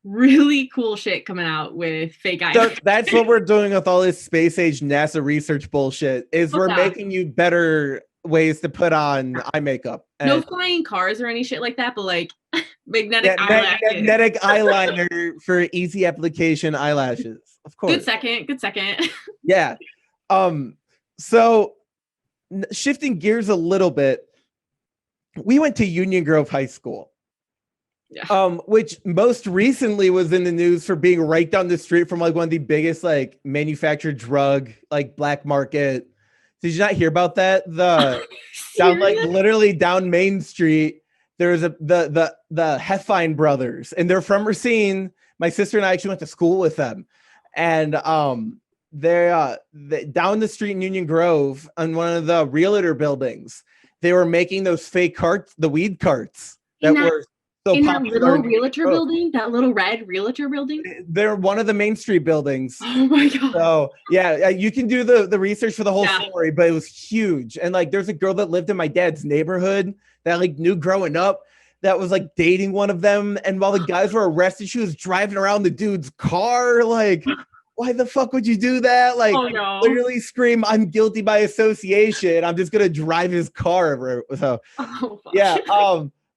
really cool shit coming out with fake eyeliner. So that's what we're doing with all this space age NASA research bullshit is we're making you better ways to put on eye makeup. No flying cars or any shit like that, but like magnetic magnetic eyeliner for easy application eyelashes. Of course. Good second. Yeah. So shifting gears a little bit, we went to Union Grove High School. Yeah. Which most recently was in the news for being right down the street from like one of the biggest like manufactured drug like black market. Did you not hear about that? The down like Serious? literally down Main Street, there's the Heffine brothers, and they're from Racine. My sister and I actually went to school with them, and they down the street in Union Grove on one of the realtor buildings. They were making those fake carts, the weed carts In that that were so in that popular. little realtor building, that little red realtor building? They're one of the Main Street buildings. Oh my god. So yeah, you can do the research for the whole Yeah. story, but it was huge. And like, there's a girl that lived in my dad's neighborhood that I like knew growing up that was like dating one of them. And while the guys were arrested, she was driving around the dude's car. Like, why the fuck would you do that? Like, Oh no. literally scream, "I'm guilty by association. I'm just gonna drive his car." So Oh fuck. yeah.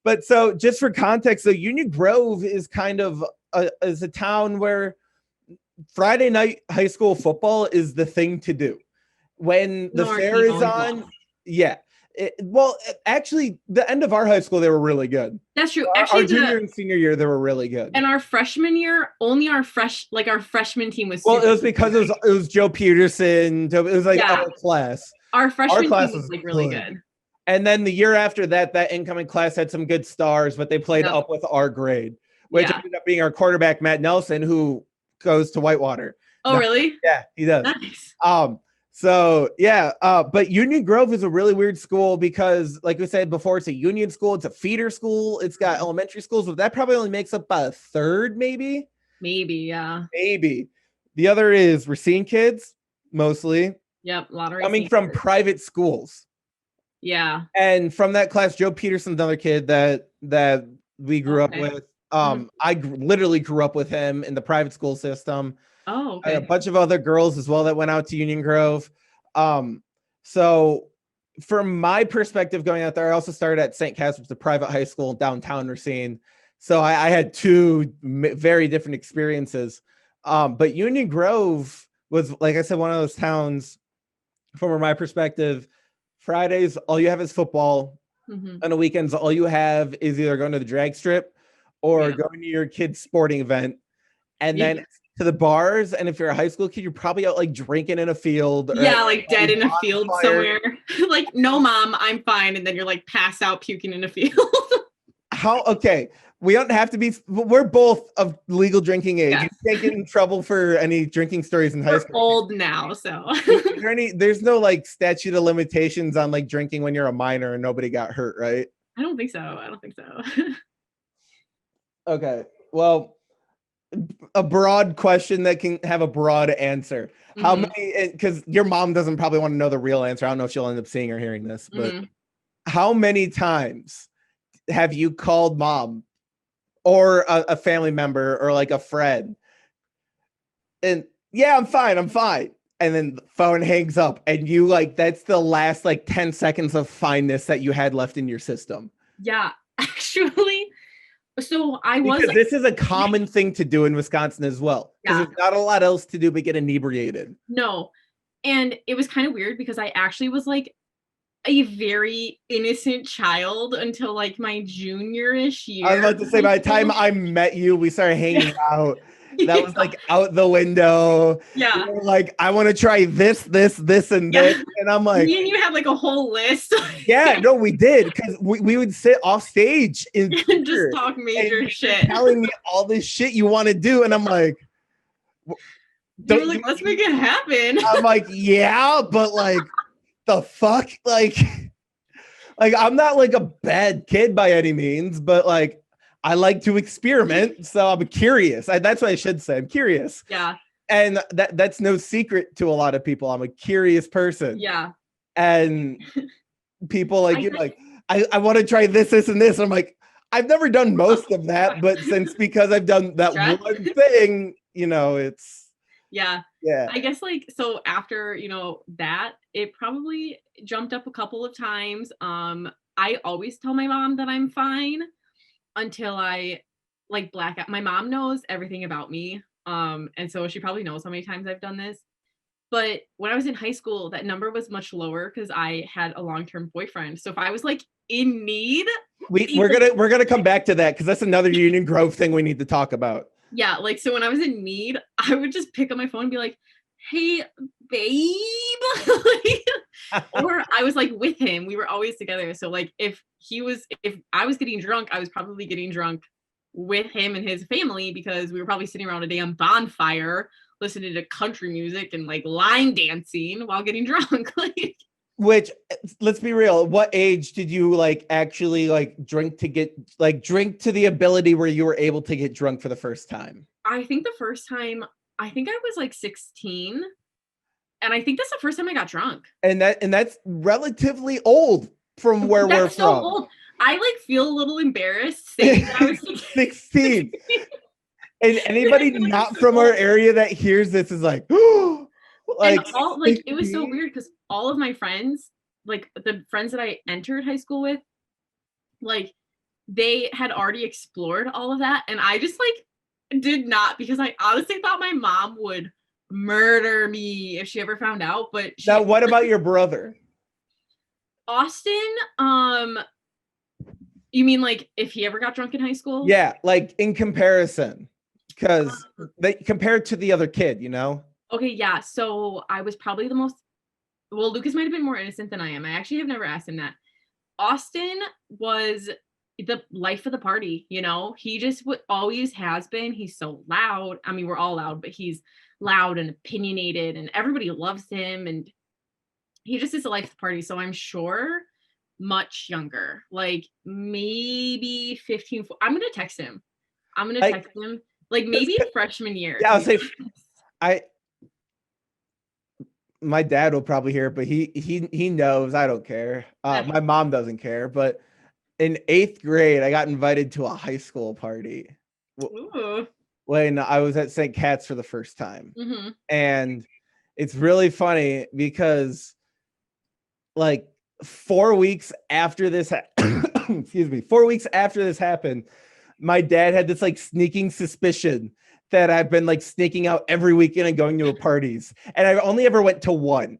But so just for context, so Union Grove is kind of is a town where Friday night high school football is the thing to do when the fair is on. Yeah. Actually, the end of our high school, they were really good. That's true. Our Actually, junior and senior year, they were really good. and our freshman year, only our freshman team was. Well, it was because it was Joe Peterson. It was like our class. Our freshman class team was like really good. And then the year after that, that incoming class had some good stars, but they played up with our grade, which ended up being our quarterback, Matt Nelson, who goes to Whitewater. Oh, really? Yeah, he does. Nice. So yeah, but Union Grove is a really weird school because, like we said before, it's a union school, it's a feeder school, it's got elementary schools, but that probably only makes up about a third, maybe. Yeah. Maybe. The other is Racine kids, mostly. Yep, lottery coming from private schools. Yeah. And from that class, Joe Peterson's another kid that we grew up with. I literally grew up with him in the private school system. Oh, okay. A bunch of other girls as well that went out to Union Grove. So from my perspective going out there, I also started at St. Catherine's, a private high school downtown Racine. So I had two very different experiences. But Union Grove was, like I said, one of those towns, from my perspective, Fridays, all you have is football. On the weekends, all you have is either going to the drag strip or going to your kid's sporting event. And then to the bars. And if you're a high school kid, you're probably out like drinking in a field. Yeah, like dead in a field somewhere. Like, no, mom, I'm fine. And then you're like passed out puking in a field. Okay. We don't have to be, we're both of legal drinking age. Yes. You can't get in trouble for any drinking stories in high school. We're old now, so. There's no like statute of limitations on like drinking when you're a minor and nobody got hurt, right? I don't think so. Okay. Well, a broad question that can have a broad answer. How many, because your mom doesn't probably want to know the real answer. I don't know if she'll end up seeing or hearing this, but how many times have you called mom or a family member or like a friend and I'm fine. And then the phone hangs up and you like, that's the last like 10 seconds of fineness that you had left in your system? Yeah, actually. So because this is a common thing to do in Wisconsin as well. Because there's not a lot else to do but get inebriated. No. And it was kind of weird because I actually was like a very innocent child until like my junior-ish year. I was about to say, by the time I met you, we started hanging out. That was like out the window. Yeah. You were like, I want to try this, and this. And I'm like, me and you had like a whole list. Yeah, no, we did. Because we would sit off stage and just talk major shit. Telling me all this shit you want to do. And I'm like, you were like, let's make it happen. I'm like, yeah, but like, the fuck? Like I'm not like a bad kid by any means, but like, I like to experiment, so I'm curious. That's what I should say. I'm curious. Yeah. And that's no secret to a lot of people. I'm a curious person. Yeah. And people like you, like, I want to try this, and this. And I'm like, I've never done most of that, but because I've done that one thing, it's. Yeah. Yeah. I guess like, so after, that, it probably jumped up a couple of times. I always tell my mom that I'm fine until I like black out. My mom knows everything about me. And so she probably knows how many times I've done this. But when I was in high school, that number was much lower because I had a long-term boyfriend. So if I was like in need, We're gonna come back to that because that's another Union Grove thing we need to talk about. yeah, like so when I was in need, I would just pick up my phone and be like, "Hey, babe," or I was like with him. We were always together. So like if I was getting drunk, I was probably getting drunk with him and his family because we were probably sitting around a damn bonfire listening to country music and like line dancing while getting drunk. Like Which, let's be real, what age did you like actually like drink to the ability where you were able to get drunk for the first time? I think the first time I think I was like 16 and I think that's the first time I got drunk. And that's relatively old from where we're That's so from. old. I like feel a little embarrassed saying that I was 16. And anybody not from our area that hears this is like, and like, all like it was so weird because all of my friends, like the friends that I entered high school with, like they had already explored all of that, and I just like did not because I honestly thought my mom would murder me if she ever found out. But now what about your brother? Austin, you mean like if he ever got drunk in high school? Yeah, like in comparison, because they compared to the other kid, you know? Okay, yeah. So I was probably the most well, Lucas might have been more innocent than I am. I actually have never asked him that. Austin was the life of the party, you know? He just always has been. He's so loud. I mean, we're all loud, but he's loud and opinionated and everybody loves him and he just is a life of the party. So I'm sure much younger, like maybe 15. I'm going to text him. I'm going to text him like maybe freshman year. Yeah, I'll say my dad will probably hear it, but he knows. I don't care. My mom doesn't care. But in 8th grade, I got invited to a high school party. Ooh. When I was at St. Cat's for the first time. Mm-hmm. And it's really funny because like 4 weeks after this, excuse me, 4 weeks after this happened, my dad had this like sneaking suspicion that I've been like sneaking out every weekend and going to parties. And I've only ever went to one.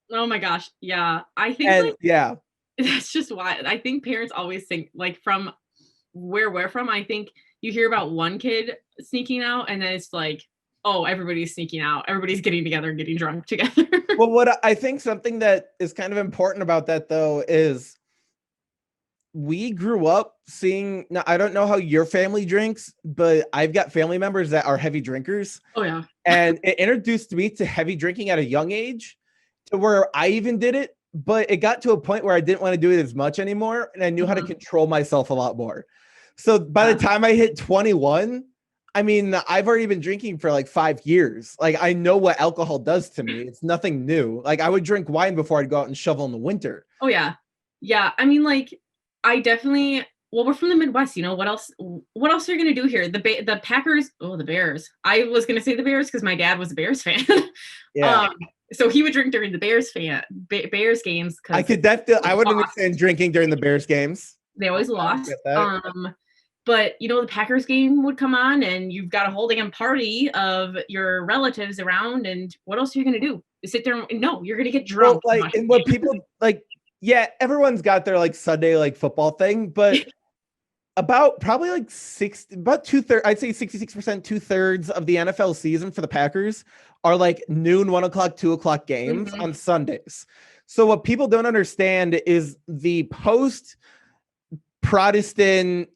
Oh my gosh. Yeah. I think yeah, that's just why I think parents always think like from where we're from, I think you hear about one kid sneaking out and then it's like, oh, everybody's sneaking out. Everybody's getting together and getting drunk together. Well, what I think something that is kind of important about that though is we grew up seeing, now I don't know how your family drinks, but I've got family members that are heavy drinkers. Oh yeah. And it introduced me to heavy drinking at a young age to where I even did it, but it got to a point where I didn't want to do it as much anymore. And I knew how to control myself a lot more. So by the time I hit 21, I mean, I've already been drinking for like 5 years. Like I know what alcohol does to me. It's nothing new. Like I would drink wine before I'd go out and shovel in the winter. Oh yeah. Yeah. I mean, like I definitely, well, we're from the Midwest, you know, what else are you going to do here? The Packers, the Bears. I was going to say the Bears because my dad was a Bears fan. Yeah. So he would drink during the Bears games. I could definitely, I would understand drinking during the Bears games. They always lost. But you know, the Packers game would come on and you've got a whole damn party of your relatives around. And what else are you going to do? Sit there and no, you're going to get drunk. Well, like, and what people like, yeah, everyone's got their like Sunday like football thing, but about probably like about 2/3, I'd say 66%, 2/3 of the NFL season for the Packers are like noon, 1 o'clock, 2 o'clock games on Sundays. So what people don't understand is the post Protestant,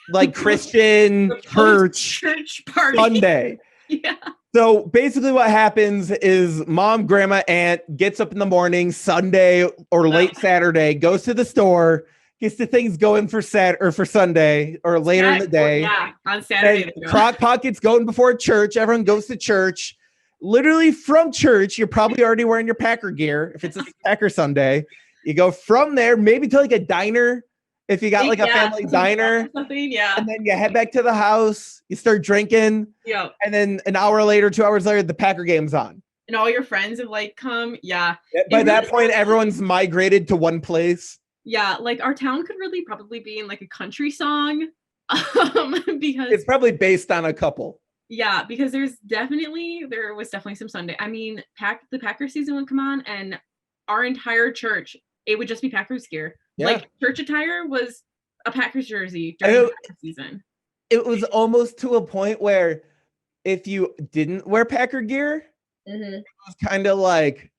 like Christian church party Sunday. Yeah. So basically what happens is mom, grandma, aunt gets up in the morning, Sunday or late Saturday, goes to the store, gets the things going for Sunday or later in the day. Yeah, on Saturday. Crock pockets going before church. Everyone goes to church. Literally from church, you're probably already wearing your Packer gear. If it's a Packer Sunday, you go from there, maybe to like a diner. If you got like a family diner, yeah, and then you head back to the house, you start drinking, yeah, and then an hour later, 2 hours later, the Packer game's on. And all your friends have like come, yeah. By that point, everyone's migrated to one place. Yeah, like our town could really probably be in like a country song, because it's probably based on a couple. Yeah, because there was definitely some Sunday. I mean, the Packers season would come on, and our entire church, it would just be Packers gear. Yeah. Like church attire was a Packers jersey I during the know Packers season. it was almost to a point where if you didn't wear Packer gear, it was kind of like,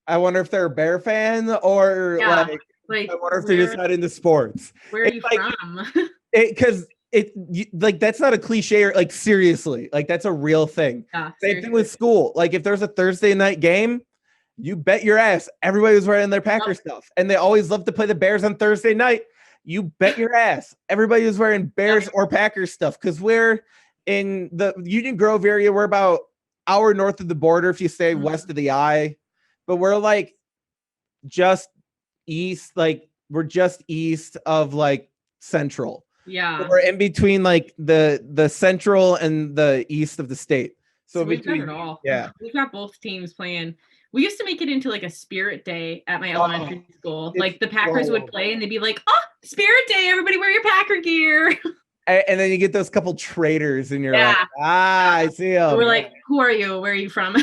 I wonder if they're a Bear fan or Yeah, like, like I wonder if they're just not into sports. where are It's you like, from? because like that's not a cliche, or like seriously, like that's a real thing. Yeah, Same seriously. thing with school. Like if there's a Thursday night game, you bet your ass everybody was wearing their Packer stuff, and they always love to play the Bears on Thursday night. You bet your ass everybody was wearing Bears or Packers stuff, because we're in the Union Grove area. We're about hour north of the border if you stay west of the I, but we're like just east, like we're just east of like Central. Yeah. We're in between like the central and the east of the state. So we've between, got it all. yeah. We've got both teams playing. We used to make it into like a spirit day at my elementary school. Like the Packers would play and they'd be like, "Oh, spirit day, everybody wear your Packer gear." And then you get those couple traitors and you're like, I see them. We're like, who are you? Where are you from?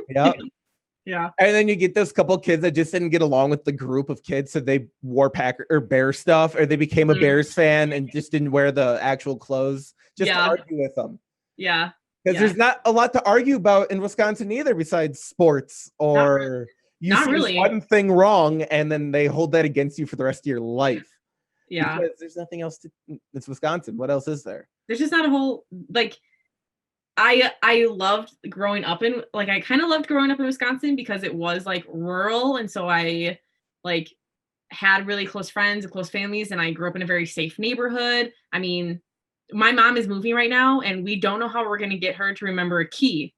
Yeah. Yeah. And then you get those couple kids that just didn't get along with the group of kids, so they wore Packer or Bear stuff, or they became a Bears fan and just didn't wear the actual clothes just to argue with them. Yeah. Because there's not a lot to argue about in Wisconsin either, besides sports, or you see one thing wrong and then they hold that against you for the rest of your life. Yeah. Because there's nothing else it's Wisconsin. What else is there? There's just not a whole, like, I loved growing up in, like, I kind of loved growing up in Wisconsin because it was like rural. And so I like had really close friends and close families, and I grew up in a very safe neighborhood. I mean, my mom is moving right now and we don't know how we're going to get her to remember a key,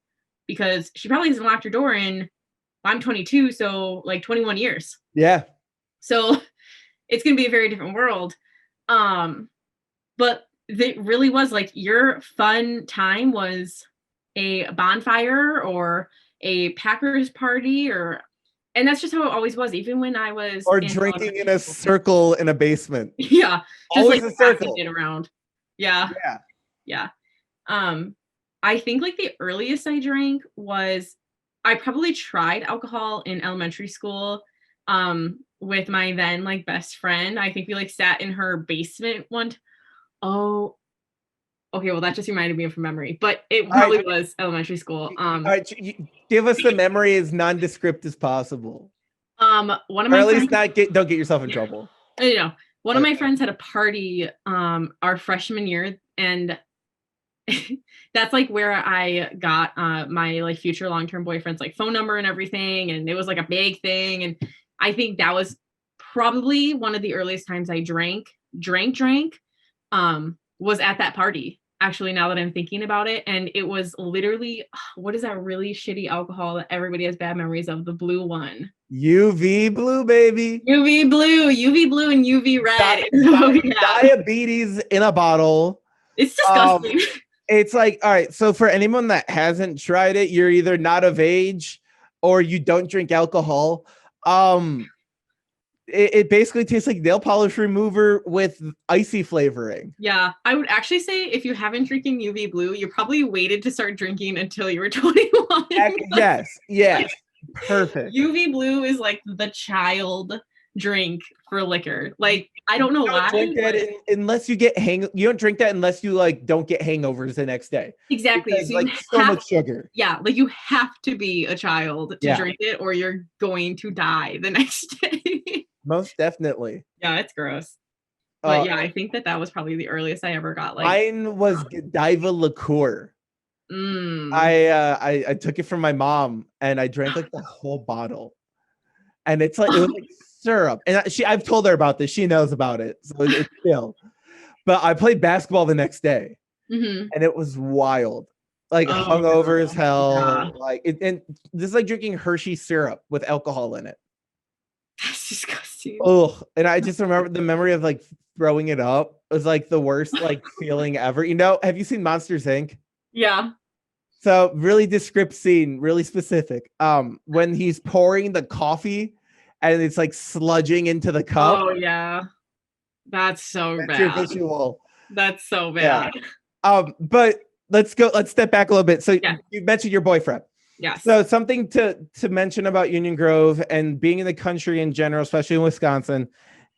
because she probably hasn't locked her door in, I'm 22, so like 21 years. Yeah. So it's going to be a very different world. But it really was like your fun time was a bonfire or a Packers party, and that's just how it always was, even when I was drinking in a circle in a basement. Yeah, just always like a circle it around. Yeah. I think like the earliest I drank was, I probably tried alcohol in elementary school with my then like best friend. I think we like sat in her basement Oh, okay, well that just reminded me of a memory, but it probably was elementary school. All right, give us the memory as nondescript as possible. One of my, or at least don't get yourself in trouble. You know, one of my friends had a party our freshman year, and that's like where I got my like future long-term boyfriend's like phone number and everything, and it was like a big thing. And I think that was probably one of the earliest times I drank was at that party, actually, now that I'm thinking about it. And it was literally, what is that really shitty alcohol that everybody has bad memories of? The blue one. UV blue, baby. UV blue and UV red. Diabetes in a bottle. It's disgusting. It's like, all right, so for anyone that hasn't tried it, you're either not of age or you don't drink alcohol. It basically tastes like nail polish remover with icy flavoring. Yeah, I would actually say if you haven't drinking UV blue, you probably waited to start drinking until you were 21. Yes. Perfect. UV blue is like the child drink for liquor. Like, I don't know why. Drink that unless you get you don't drink that unless you like don't get hangovers the next day. Exactly. Because, so like so much sugar. Yeah, like you have to be a child to drink it, or you're going to die the next day. Most definitely. Yeah, it's gross. But yeah, I think that was probably the earliest I ever got. Like, mine was Godiva liqueur. I took it from my mom and I drank like the whole bottle, and it's like it was like syrup. And I've told her about this. She knows about it, so it's still. But I played basketball the next day, and it was wild, like hungover as hell. Yeah. Like and this is like drinking Hershey syrup with alcohol in it. That's disgusting. Oh, and I just remember the memory of like throwing it up. It was like the worst like feeling ever. You know, have you seen Monsters Inc? Yeah. So really descript scene, really specific. When he's pouring the coffee and it's like sludging into the cup. Oh yeah. That's so bad. Your visual. That's so bad. Yeah. But let's step back a little bit. So Yeah. you mentioned your boyfriend. Yes. So something to mention about Union Grove and being in the country in general, especially in Wisconsin,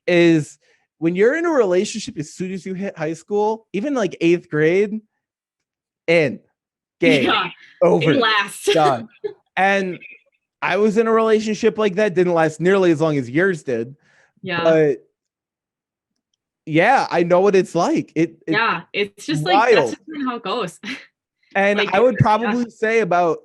is when you're in a relationship as soon as you hit high school, even like 8th grade, in, gay, over, it lasts. done. And I was in a relationship like that, didn't last nearly as long as yours did. Yeah. But yeah, I know what it's like. It's just wild. like, that's just how it goes. And like, I would probably say about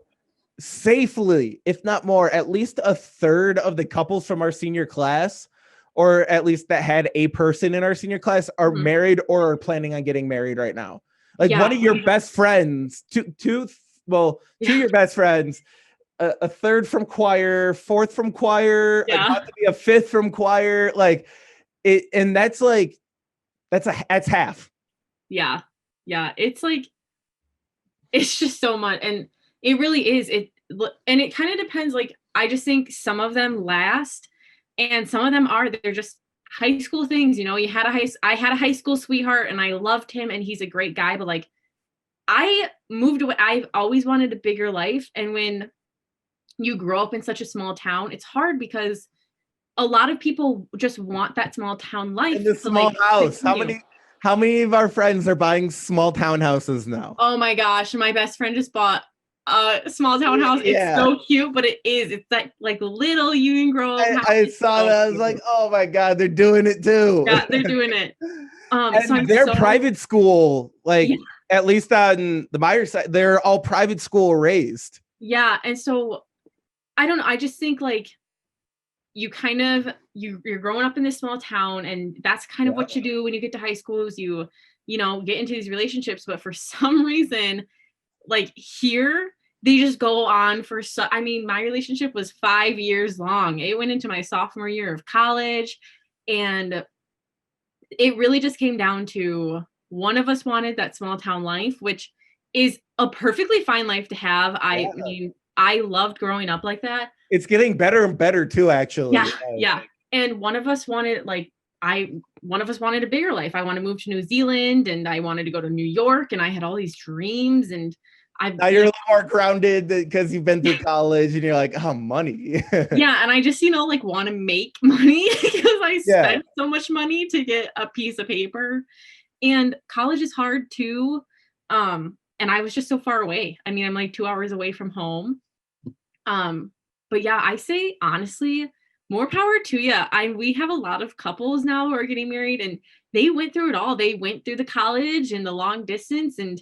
safely, if not more, at least a third of the couples from our senior class, or at least that had a person in our senior class, are married or are planning on getting married right now. Like one of your best friends, two your best friends, a third from choir, fourth from choir, about to be a fifth from choir, like it, and that's like that's half. Yeah, it's like, it's just so much, and it really is. And it kind of depends. Like, I just think some of them last, and some of them they're just high school things. I had a high school sweetheart, and I loved him, and he's a great guy. But like, I moved away. I've always wanted a bigger life, and when you grow up in such a small town, it's hard because a lot of people just want that small town life. In the small house. How many of our friends are buying small town houses now? Oh my gosh, my best friend just bought a small town house. It's so cute, but it's that like little Union Grove house. I saw that. I was like, oh my God, they're doing it too. Yeah, they're doing it. And they're private school, like at least on the Meyer side, they're all private school raised. Yeah, and so I don't know. I just think like you kind of you're growing up in this small town, and that's kind of what you do when you get to high school, is you get into these relationships. But for some reason, like here, they just go on for I mean, my relationship was 5 years long. It went into my sophomore year of college, and it really just came down to one of us wanted that small town life, which is a perfectly fine life to have. I mean, I loved growing up like that. It's getting better and better too, actually. Yeah. And one of us wanted a bigger life. I want to move to New Zealand, and I wanted to go to New York, and I had all these dreams, and now you're a little more grounded because you've been through college, and you're like, oh, money. Yeah, and I just like want to make money because I spent so much money to get a piece of paper, and college is hard too. And I was just so far away. I mean, I'm like 2 hours away from home. But yeah, I say honestly, more power to you. We have a lot of couples now who are getting married, and they went through it all. They went through the college and the long distance, and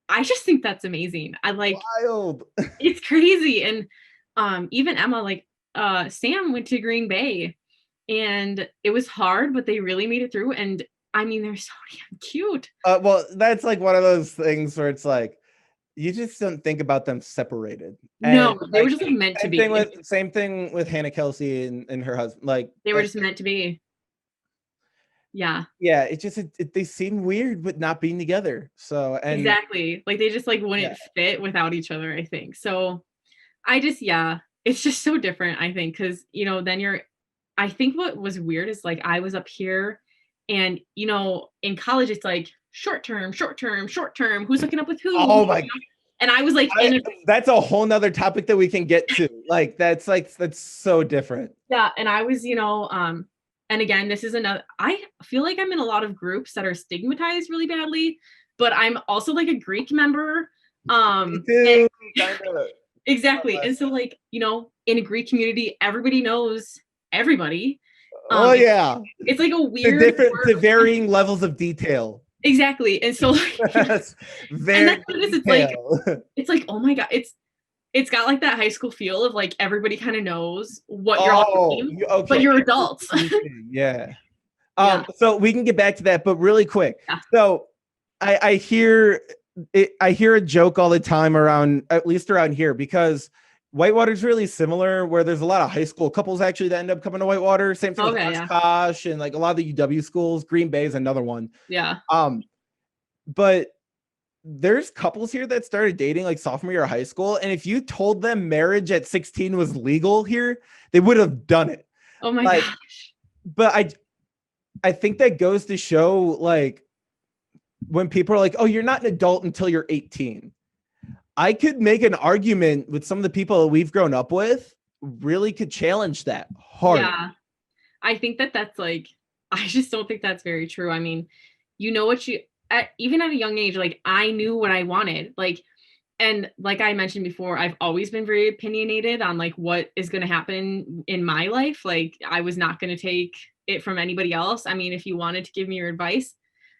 I just think that's amazing. I like wild. It's crazy. And even Emma, like Sam went to Green Bay, and it was hard, but they really made it through. And I mean, they're so damn cute. Well, that's like one of those things where it's like, you just don't think about them separated. No, they were just like meant to be. Same thing with Hannah Kelsey and her husband. Like they were just meant to be. Yeah. Yeah. It just they seem weird with not being together. So exactly, like they just like wouldn't fit without each other, I think. So I just it's just so different, I think, because then I think what was weird is like I was up here, and in college it's like short term, who's hooking up with who. Oh my God. And I was like, that's a whole nother topic that we can get to. Like that's so different. Yeah. And I was, and again, this is I feel like I'm in a lot of groups that are stigmatized really badly, but I'm also like a Greek member. Exactly. And so like, in a Greek community, everybody knows everybody. It's like a weird the varying levels of detail. Exactly. And so like, it's like, oh my God, it's got like that high school feel of like everybody kind of knows what you're all doing, but you're adults. So we can get back to that, but really quick. So I hear a joke all the time at least around here, because Whitewater is really similar, where there's a lot of high school couples actually that end up coming to Whitewater. Same thing with Oshkosh and like a lot of the UW schools. Green Bay is another one. Yeah. But there's couples here that started dating like sophomore year of high school, and if you told them marriage at 16 was legal here, they would have done it. Oh my gosh. But I think that goes to show like when people are like, oh, you're not an adult until you're 18. I could make an argument with some of the people that we've grown up with, really could challenge that hard. Yeah. I think that that's like, I just don't think that's very true. I mean, you know what you, even at a young age, like I knew what I wanted. Like, and like I mentioned before, I've always been very opinionated on like what is going to happen in my life. Like I was not going to take it from anybody else. I mean, if you wanted to give me your advice,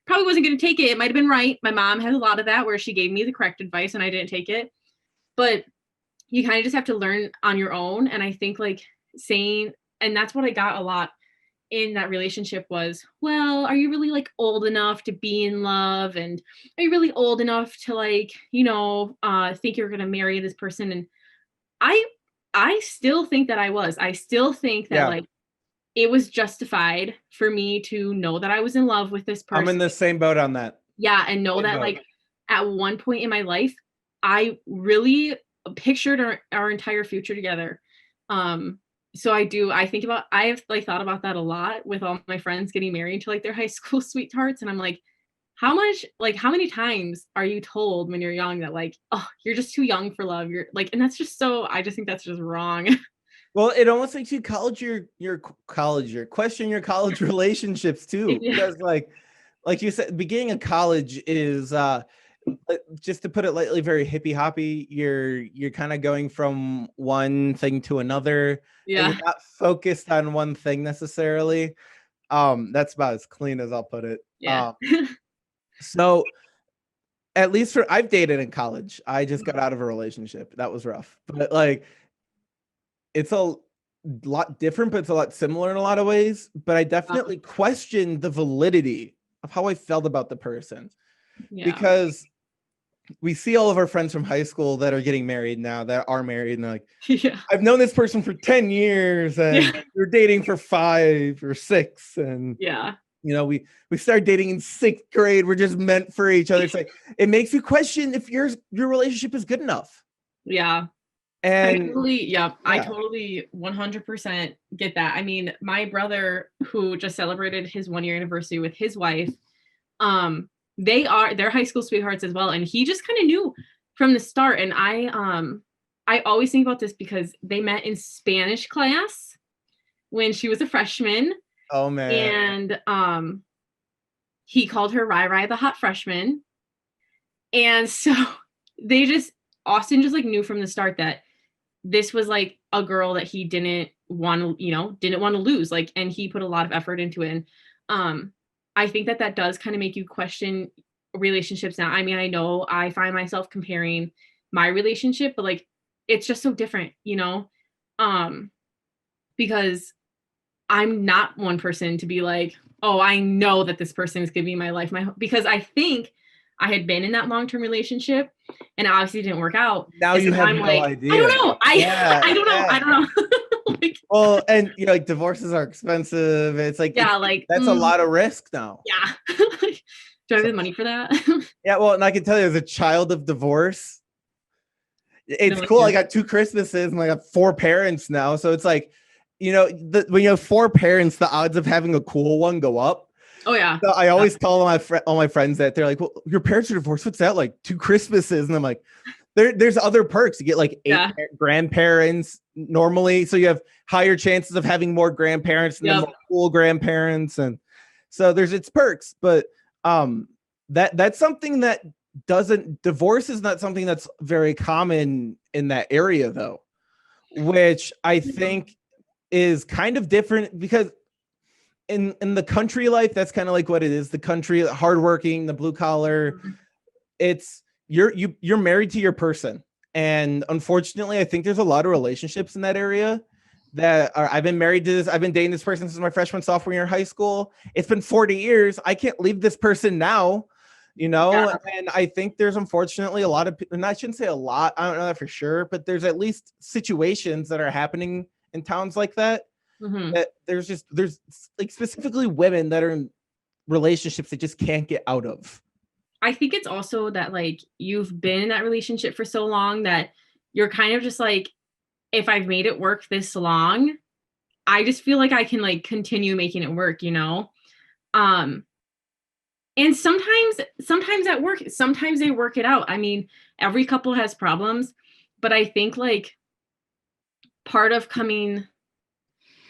probably wasn't going to take it. It might have been right. My mom has a lot of that where she gave me the correct advice and I didn't take it. But you kind of just have to learn on your own. And I think like saying, and that's what I got a lot in that relationship was, well, are you really like old enough to be in love? And are you really old enough to like, think you're going to marry this person? And I, I still think that I was. I still think that Yeah. like it was justified for me to know that I was in love with this I'm in person. the same boat on that. Yeah. And know Same that boat. like at one point in my life, I really pictured our entire future together. So I think about, I've like thought about that a lot with all my friends getting married to like their high school sweethearts. And I'm like, how many times are you told when you're young that like, oh, you're just too young for love? You're like, and that's just so, I just think that's just wrong. Well, it almost makes you question your college relationships too, Yeah. because like you said, beginning of college is just to put it lightly, very hippy hoppy. You're kind of going from one thing to another, and Yeah. you're not focused on one thing necessarily. That's about as clean as I'll put it. Yeah. So at least for I've dated in college. I just got out of a relationship. That was rough. But like it's a lot different, but it's a lot similar in a lot of ways. But I definitely questioned the validity of how I felt about the person Yeah. because we see all of our friends from high school that are getting married now, that are married, and they're like, Yeah. I've known this person for 10 years and Yeah. we're dating for 5 or 6. And Yeah. we started dating in 6th grade. We're just meant for each other. It's like it makes you question if your relationship is good enough. Yeah. And I yeah. totally 100% get that. I mean, my brother who just celebrated his 1 year anniversary with his wife, they're high school sweethearts as well. And he just kind of knew from the start. And I always think about this because they met in Spanish class when she was a freshman. Oh man. And he called her Rai Rai the hot freshman. And so Austin just like knew from the start that this was like a girl that he didn't want to lose, like, and he put a lot of effort into it. And I think that does kind of make you question relationships now. I mean, I know I find myself comparing my relationship, but like it's just so different, because I'm not one person to be like, oh, I know that this person is giving my life because I think I had been in that long-term relationship and it obviously didn't work out. Now And so you have I'm no like, idea. I don't know. Yeah, I don't know. yeah. I don't know. Like, Well, and like divorces are expensive. It's like yeah, like that's a lot of risk now. yeah. Do I have the money for that? Yeah, well, and I can tell you as a child of divorce, it's No, cool. yeah. I got 2 Christmases and I got 4 parents now. So it's like, when you have 4 parents, the odds of having a cool one go up. Oh yeah. So I always tell all my friends that they're like, well, your parents are divorced. What's that like? 2 Christmases. And I'm like, there's other perks. You get like 8 grandparents normally. So you have higher chances of having more grandparents and then more cool grandparents. And so it's perks, but that's something that divorce is not something that's very common in that area though, which I think is kind of different because in the country life, that's kind of like what it is. The country, hardworking, the blue collar, it's you're married to your person. And unfortunately, I think there's a lot of relationships in that area that are, I've been dating this person since my freshman, sophomore year in high school. It's been 40 years. I can't leave this person now, and I think there's unfortunately a lot of, and I shouldn't say a lot, I don't know that for sure, but there's at least situations that are happening in towns like that. That there's like specifically women that are in relationships that just can't get out of. I think it's also that like you've been in that relationship for so long that you're kind of just like, if I've made it work this long, I just feel like I can like continue making it work, And And sometimes at work, sometimes they work it out. I mean, every couple has problems, but I think like part of coming,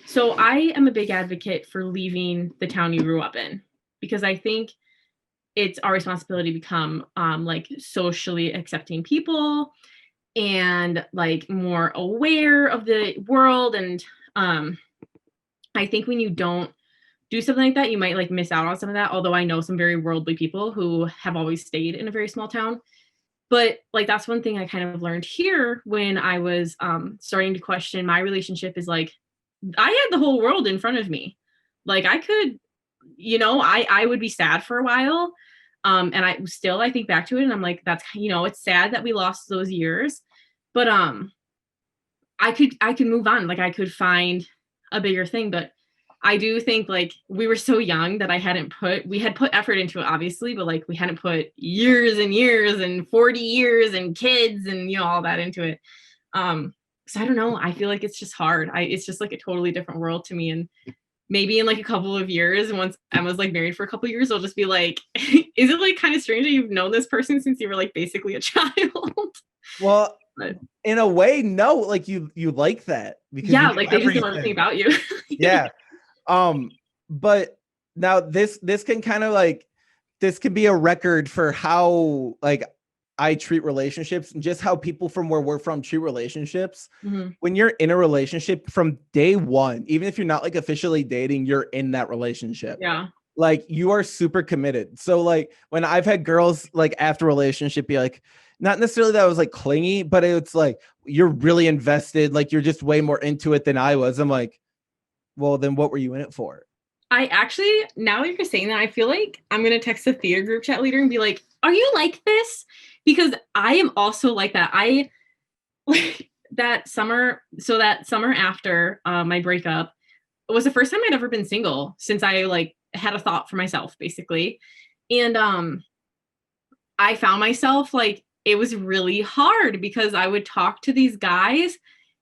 so I am a big advocate for leaving the town you grew up in, because I think it's our responsibility to become like socially accepting people and like more aware of the world. And I think when you don't do something like that, you might like miss out on some of that. Although I know some very worldly people who have always stayed in a very small town. But like that's one thing I kind of learned here when I was starting to question my relationship is like I had the whole world in front of me. Like I could, I would be sad for a while. And I think back to it and I'm like, that's, it's sad that we lost those years, but I could move on. Like I could find a bigger thing, but I do think like we were so young that we had put effort into it, obviously, but like we hadn't put years and years and 40 years and kids and, all that into it. So I don't know. I feel like it's just hard. It's just like a totally different world to me. And maybe in like a couple of years, once Emma's like married for a couple of years, I'll just be like, is it like kind of strange that you've known this person since you were like basically a child? Well, But, in a way, no, like you like that because yeah, like they just know everything about you. Yeah. But now this can kind of like this can be a record for how like I treat relationships and just how people from where we're from treat relationships. Mm-hmm. When you're in a relationship from day one, even if you're not like officially dating, you're in that relationship. Yeah. Like you are super committed. So like when I've had girls like after relationship be like, not necessarily that I was like clingy, but it's like you're really invested, like you're just way more into it than I was. I'm like, well, then what were you in it for? I actually, now that you're saying that, I feel like I'm going to text the theater group chat leader and be like, are you like this? Because I am also like that. I like that summer after my breakup, it was the first time I'd ever been single since I like had a thought for myself, basically. And I found myself like, it was really hard because I would talk to these guys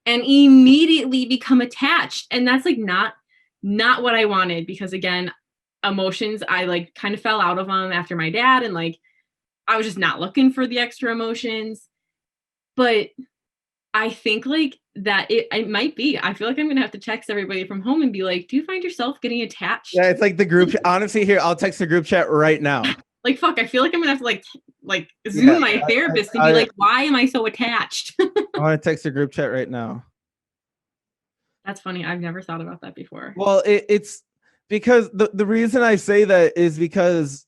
and immediately become attached. And that's like not what I wanted, because again, emotions, I like kind of fell out of them after my dad, and like I was just not looking for the extra emotions. But I think like that it might be. I feel like I'm gonna have to text everybody from home and be like, do you find yourself getting attached? Yeah, it's like the group. Honestly, here, I'll text the group chat right now. Like, fuck, I feel like I'm gonna have to like Zoom my therapist and be like, why am I so attached? I want to text the group chat right now. That's funny. I've never thought about that before. Well, it's because the reason I say that is because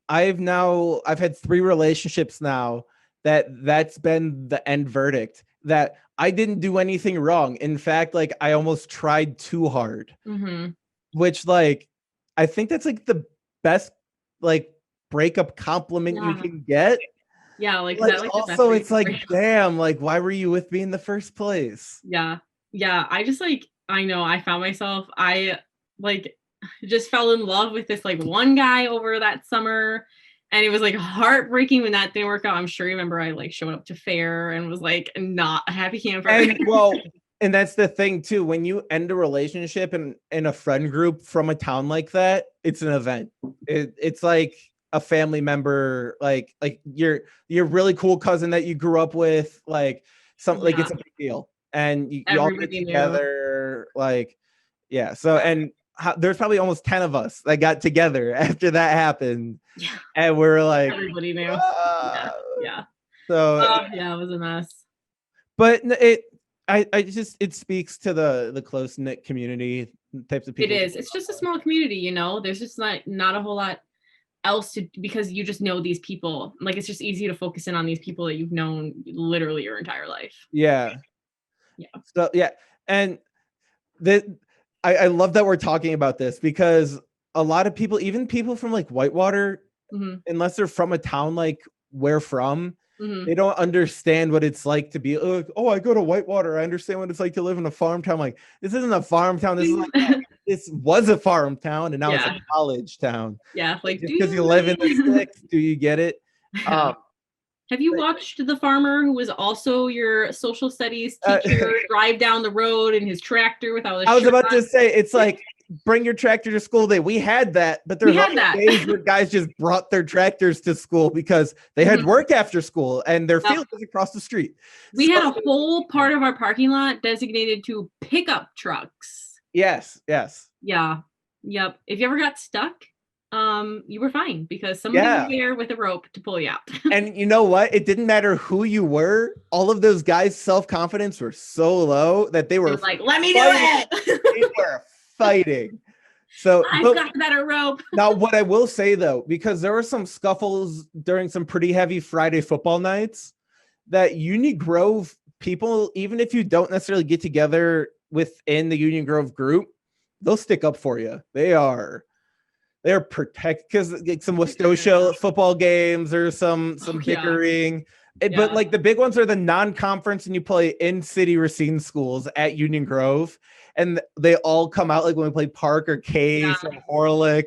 I've had 3 relationships now that's been the end verdict, that I didn't do anything wrong. In fact, like I almost tried too hard, which like I think that's like the best like breakup compliment you can get. Yeah, like Like that, like also it's like, damn, like why were you with me in the first place? Yeah. I just like, I know I found myself, I like just fell in love with this like one guy over that summer, and it was like heartbreaking when that didn't work out. I'm sure you remember I like showed up to fair and was like not a happy camper. And that's the thing too, when you end a relationship in a friend group from a town like that, it's an event. It's like a family member, like your really cool cousin that you grew up with, like something like it's a big deal, and you all get together, like so and there's probably almost 10 of us that got together after that happened, and we're like everybody knew. So it was a mess, but it speaks to the close-knit community types of people. It's just a small community, there's just not a whole lot else to, because you just know these people. Like it's just easy to focus in on these people that you've known literally your entire life. So and I love that we're talking about this, because a lot of people, even people from like Whitewater, unless they're from a town like we're from, they don't understand what it's like to be oh, I go to Whitewater, I understand what it's like to live in a farm town. Like, this isn't a farm town, this is like this was a farm town and now it's a college town. Like because you live in the sticks, do you get it? Have you watched the farmer who was also your social studies teacher drive down the road in his tractor without a I was about to say, it's like bring your tractor to school day. We had that, but We there's had also that. days where guys just brought their tractors to school because they had work after school and their field was across the street. We had a whole part of our parking lot designated to pickup trucks. Yes. Yeah. Yep. If you ever got stuck, you were fine because somebody was there with a rope to pull you out. And you know what? It didn't matter who you were. All of those guys' self-confidence were so low that they were like, let me do it. They were fighting. So I've got the better rope. Now, what I will say though, because there were some scuffles during some pretty heavy Friday football nights, that Union Grove people, even if you don't necessarily get together within the Union Grove group, they'll stick up for you. They're protect because like some Westosha football games or some bickering. But like the big ones are the non-conference and you play in city Racine schools at Union Grove. And they all come out like when we play Park or Case or Horlick.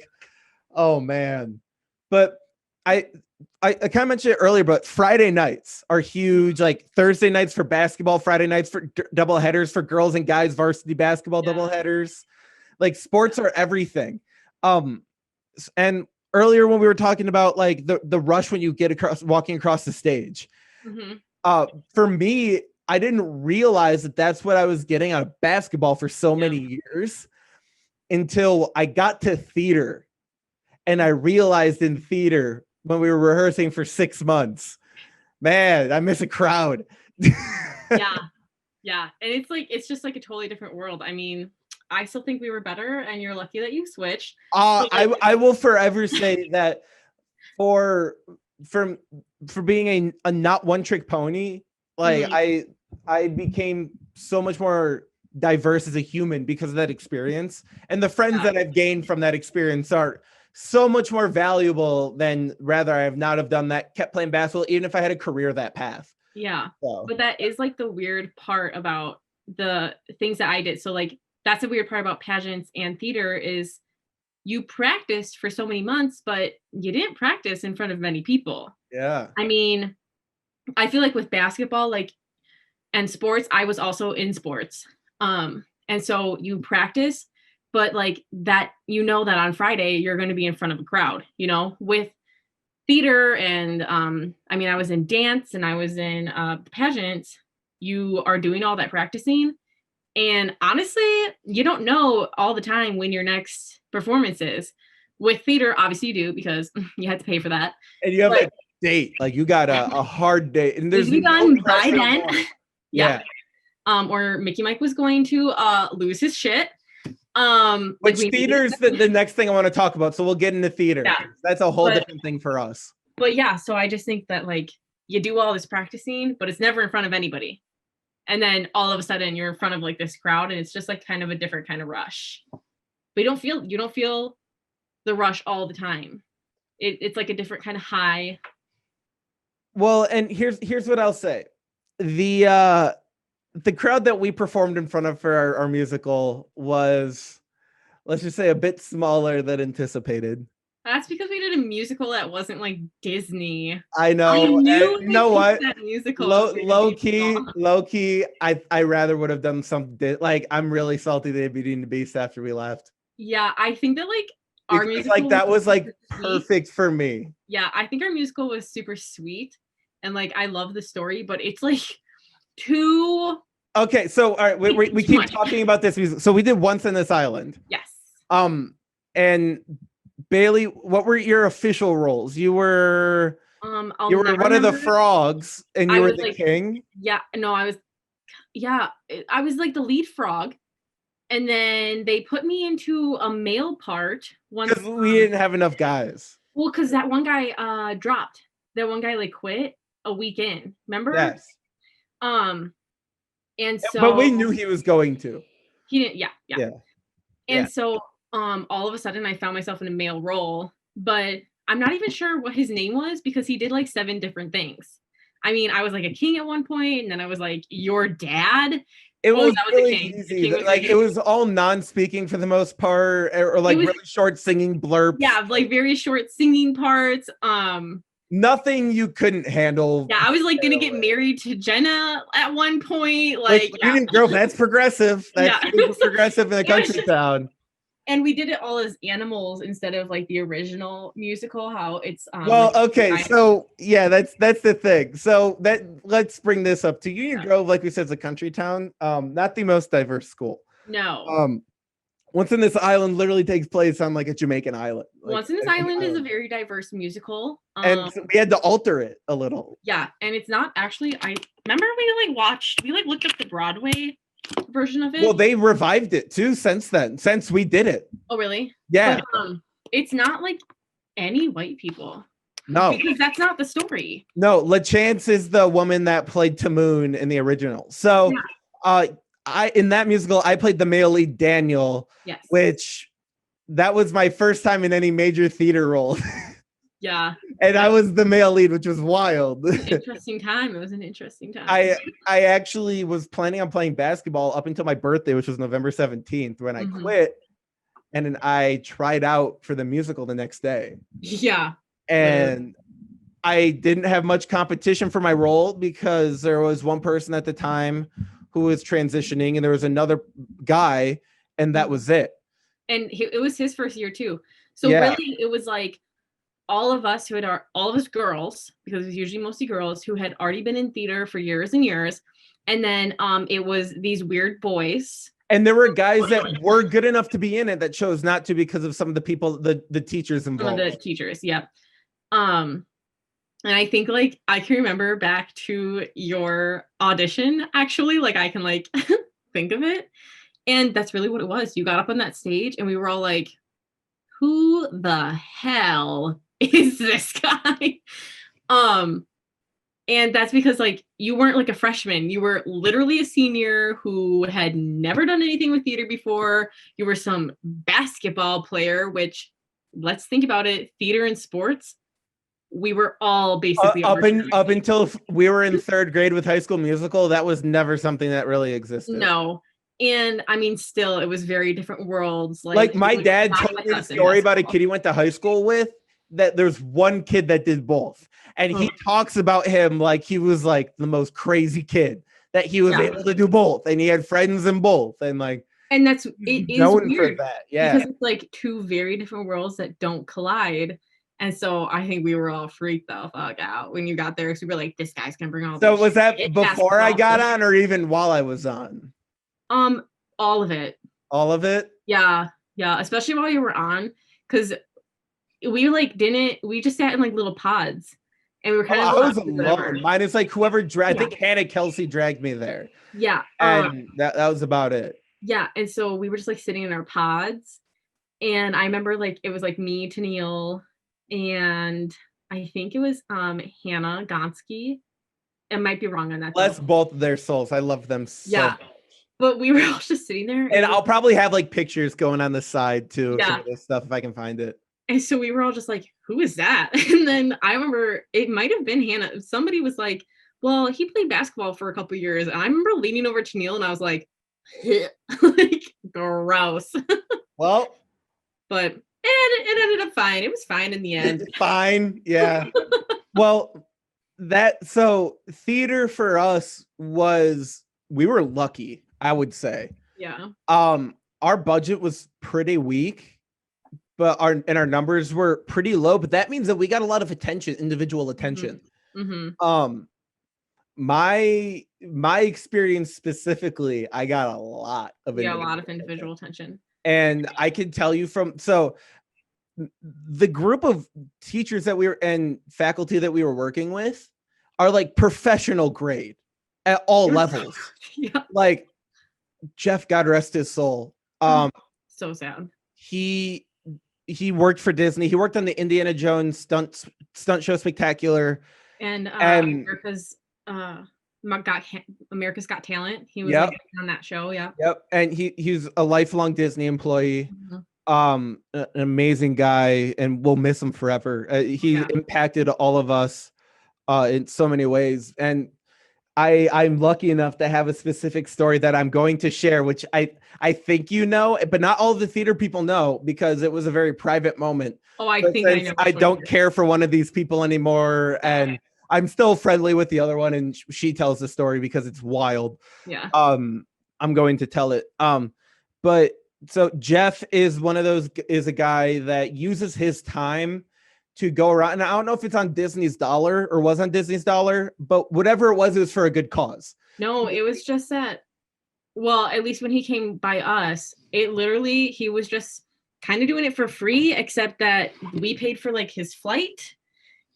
Oh man. But I kind of mentioned it earlier, but Friday nights are huge. Like Thursday nights for basketball, Friday nights for double headers for girls and guys varsity basketball double headers. Like sports are everything. And earlier when we were talking about like the rush when you get walking across the stage, for me, I didn't realize that that's what I was getting out of basketball for so many years until I got to theater. And I realized in theater when we were rehearsing for 6 months, man, I miss a crowd. Yeah. And it's just like a totally different world. I mean, I still think we were better and you're lucky that you switched. I will forever say that for being a not one trick pony, like I became so much more diverse as a human because of that experience. And the friends that I've gained from that experience are so much more valuable than rather I have not have done that, kept playing basketball, even if I had a career that path. Yeah. So. But that is like the weird part about the things that I did. So like, that's the weird part about pageants and theater is you practiced for so many months, but you didn't practice in front of many people. Yeah. I mean, I feel like with basketball, like, and sports, I was also in sports. And so you practice, but like that, you know, that on Friday, you're going to be in front of a crowd, you know, with theater. And I mean, I was in dance and I was in pageants. You are doing all that practicing. And honestly, you don't know all the time when your next performance is. With theater, obviously you do because you had to pay for that. And you have a date, like you got a hard date, and there's no by then. Yeah. Or Mickey Mike was going to lose his shit. Which theater's the next thing I want to talk about. So we'll get into theater. Yeah. That's a whole different thing for us. But yeah, so I just think that like you do all this practicing, but it's never in front of anybody. And then all of a sudden you're in front of like this crowd and it's just like kind of a different kind of rush. But you don't feel the rush all the time. It's like a different kind of high. Well, and here's what I'll say. The crowd that we performed in front of for our musical was, let's just say, a bit smaller than anticipated. That's because we did a musical that wasn't like Disney. I know. You know what? That musical low key. I rather would have done something like I'm really salty they beat the Beast after we left. Yeah, I think that like our musical like that was like perfect for me. Yeah, I think our musical was super sweet and like I love the story, but it's like too. Okay, so all right, we keep talking about this music. So we did Once on This Island. Yes. And Bailey, what were your official roles? You were you were one of the frogs, and you were the king. Yeah, no, I was like the lead frog, and then they put me into a male part because we didn't have enough guys. Well, because that one guy dropped. That one guy like quit a week in. Remember? Yes. And so, but we knew he was going to. He didn't. Yeah. And so, all of a sudden, I found myself in a male role, but I'm not even sure what his name was because he did like 7 different things. I mean, I was like a king at one point, and then I was like your dad. It was really easy. Like it was all non-speaking for the most part, or like really short singing blurps. Yeah, like very short singing parts. Nothing you couldn't handle. Yeah, I was like gonna get married to Jenna at one point. Like, Girl, that's progressive. That's progressive in a country town. And we did it all as animals instead of like the original musical, how it's Well, like okay, so yeah, that's the thing. So that let's bring this up to Union yeah. Grove, like we said, is a country town, not the most diverse school. No. Um, Once in This Island literally takes place on like a Jamaican island, like Once in This an Island is a island, very diverse musical. and so we had to alter it a little. Yeah, and it's not actually. I remember we looked up the Broadway version of Well, it. they revived it too since then, since we did it. Oh, really? Yeah, But, it's not like any white people no, because that's not the story. no. LaChance is the woman that played Tamoon in the original. So, Yeah. uh, I in that musical I played the male lead Daniel, Yes. which that was my first time in any major theater role. Yeah. And I was the male lead, which was wild. It was an interesting time. It was an interesting time. I actually was planning on playing basketball up until my birthday, which was November 17th, when I quit. And then I tried out for the musical the next day. Yeah. And I didn't have much competition for my role because there was one person at the time who was transitioning and there was another guy, and that was it. And it was his first year too. So really it was like all of us girls, because it was usually mostly girls who had already been in theater for years and years. And then it was these weird boys. And there were guys that were good enough to be in it that chose not to because of some of the people, the teachers involved. Some of the teachers, yeah. And I think like I can remember back to your audition, actually, like I can like think of it. And that's really what it was. You got up on that stage and we were all like, who the hell is this guy? And that's because like you weren't like a freshman. You were literally a senior who had never done anything with theater before. You were some basketball player, which let's think about it, theater and sports. We were all basically up until we were in third grade with High School Musical. That was never something that really existed. No. And I mean, still, it was very different worlds. Like my dad told me a story about a kid he went to high school with, that there's one kid that did both. And he talks about him like he was like the most crazy kid, that he was able to do both. And he had friends in both. And like, and it is known weird for that. Yeah. Because it's like two very different worlds that don't collide. And so I think we were all freaked the fuck out when you got there. So we were like, this guy's gonna bring all. So was that before I got on, or even while I was on? All of it. All of it? Yeah. Yeah. Especially while you were on. Because we just sat in like little pods. And we were kind of I was alone. Mine is like whoever I think Hannah Kelsey dragged me there. Yeah. And that was about it. Yeah. And so we were just like sitting in our pods. And I remember like it was like me, Tennille, and I think it was Hannah Gonski. I might be wrong on that. Bless both of their souls. I love them so much. But we were all just sitting there. And I'll probably have like pictures going on the side too of some of this stuff if I can find it. And so we were all just like, who is that? And then I remember it might have been Hannah. Somebody was like, well, he played basketball for a couple of years. And I remember leaning over to Neil and I was like, like gross. Well, but it ended up fine. It was fine in the end. Fine. Yeah. Well, so theater for us was, we were lucky, I would say. Yeah. Our budget was pretty weak, but our numbers were pretty low, but that means that we got a lot of attention, individual attention. Mm-hmm. My experience specifically, I got a lot of individual attention. And I can tell you so the group of teachers that we were and faculty that we were working with are like professional grade at all levels. Yeah. Like Jeff, God rest his soul. So sad. He worked for Disney. He worked on the Indiana Jones stunt show Spectacular. And America's Got Talent. He was on that show. Yeah. Yep. And he's a lifelong Disney employee. An amazing guy, and we'll miss him forever. He impacted all of us in so many ways. And I'm lucky enough to have a specific story that I'm going to share, which I think you know, but not all of the theater people know because it was a very private moment. Oh, I think I know. I don't care for one of these people anymore, and I'm still friendly with the other one, and she tells the story because it's wild. Yeah. I'm going to tell it. But So Jeff is one of those, is a guy that uses his time to go around, and I don't know if it's on Disney's dollar or was on Disney's dollar, but whatever it was for a good cause. No, it was just that, well, at least when he came by us, it literally, he was just kind of doing it for free, except that we paid for like his flight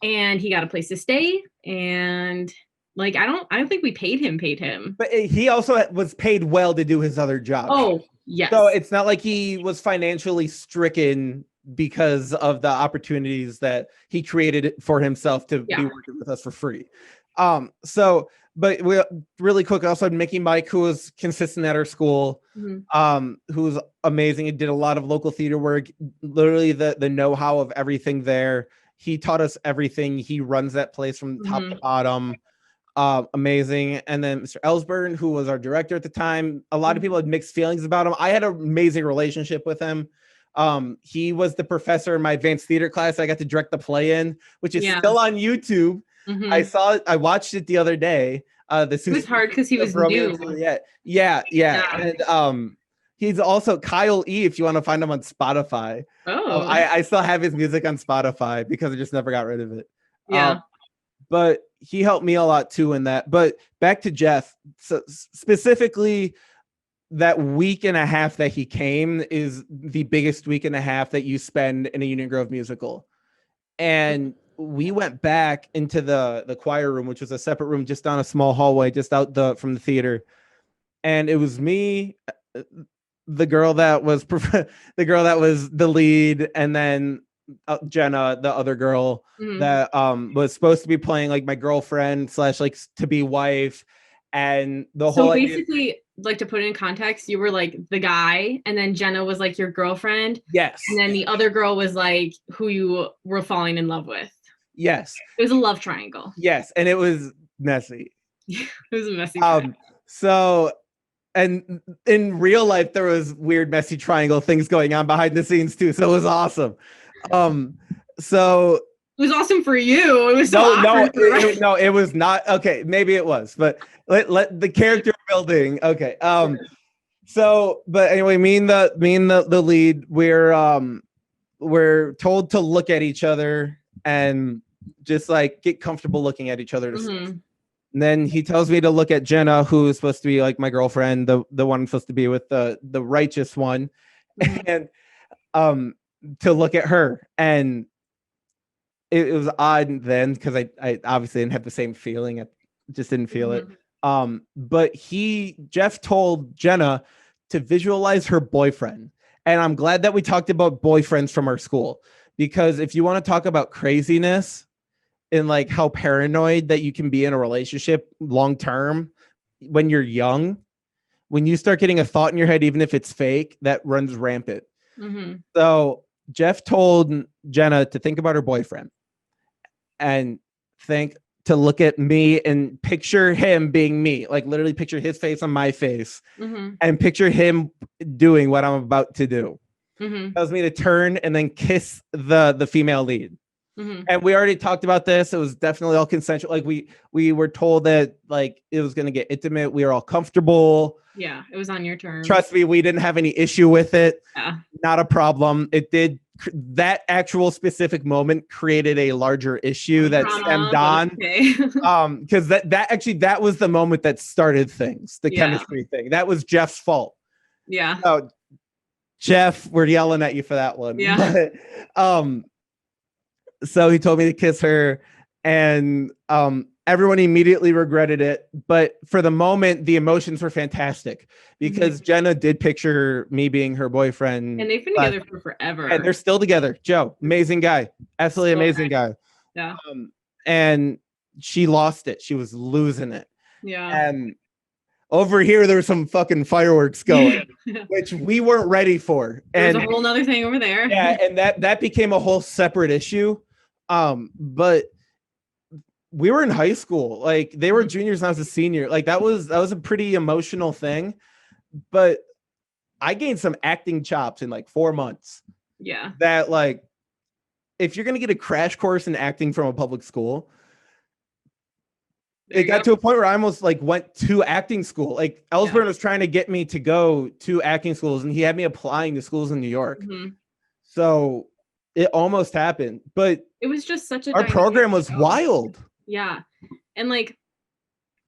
and he got a place to stay. And like, I don't think we paid him. But he also was paid well to do his other job. Oh, yes. So it's not like he was financially stricken because of the opportunities that he created for himself to be working with us for free. But we really quick also had Mickey Mike, who was consistent at our school, who was amazing. He did a lot of local theater work, literally the know-how of everything there. He taught us everything. He runs that place from top to bottom. Amazing. And then Mr. Ellsburn, who was our director at the time, a lot of people had mixed feelings about him. I had an amazing relationship with him. He was the professor in my advanced theater class I got to direct the play in, which is still on YouTube. I watched it the other day. It was hard because he was new. Yeah. And he's also Kyle E, if you want to find him on Spotify. I still have his music on Spotify because I just never got rid of it. But he helped me a lot too in that. But back to Jeff, so specifically that week and a half that he came is the biggest week and a half that you spend in a Union Grove musical. And we went back into the choir room, which was a separate room just down a small hallway, just out from the theater. And it was me, the girl that was the lead, and then Jenna, the other girl that was supposed to be playing like my girlfriend / like to be wife, and the whole. So basically, like to put it in context, you were like the guy, and then Jenna was like your girlfriend. Yes. And then the other girl was like who you were falling in love with. Yes. It was a love triangle. Yes, and it was messy. It was a messy. So. And in real life, there was weird, messy triangle things going on behind the scenes too. So it was awesome. So it was awesome for you. It was no, it was not. Okay, maybe it was, but let the character building. Okay. So, but anyway, me and the lead, we're told to look at each other and just like get comfortable looking at each other. And then he tells me to look at Jenna, who's supposed to be like my girlfriend, the one I'm supposed to be with, the righteous one, and to look at her. And it was odd then because I obviously didn't have the same feeling. I just didn't feel it. But Jeff told Jenna to visualize her boyfriend. And I'm glad that we talked about boyfriends from our school, because if you want to talk about craziness and like how paranoid that you can be in a relationship long term when you're young, when you start getting a thought in your head, even if it's fake, that runs rampant. So Jeff told Jenna to think about her boyfriend and to look at me and picture him being me, like literally picture his face on my face and picture him doing what I'm about to do. Tells me to turn and then kiss the female lead. And we already talked about this. It was definitely all consensual. Like we were told that like it was going to get intimate. We were all comfortable. Yeah, it was on your terms. Trust me, we didn't have any issue with it. Not a problem. It did. That actual specific moment created a larger issue that stemmed on. Because that was the moment that started things. The chemistry thing. That was Jeff's fault. Yeah. So, Jeff, we're yelling at you for that one. Yeah. But, so he told me to kiss her, and everyone immediately regretted it. But for the moment, the emotions were fantastic because Jenna did picture me being her boyfriend. And they've been together for forever. And they're still together. Joe, amazing guy. Absolutely amazing guy. Yeah. And she lost it. She was losing it. Yeah. And over here, there was some fucking fireworks going, which we weren't ready for. There's a whole nother thing over there. Yeah, and that became a whole separate issue. But we were in high school. Like they were juniors and I was a senior. Like that was a pretty emotional thing. But I gained some acting chops in like 4 months. Yeah. That like, if you're gonna get a crash course in acting from a public school, There it you got go. to a point where I almost like went to acting school. Like Ellsburn was trying to get me to go to acting schools, and he had me applying to schools in New York. Mhm. So it almost happened, but It was just such a our dynamic program was show. wild. Yeah. And like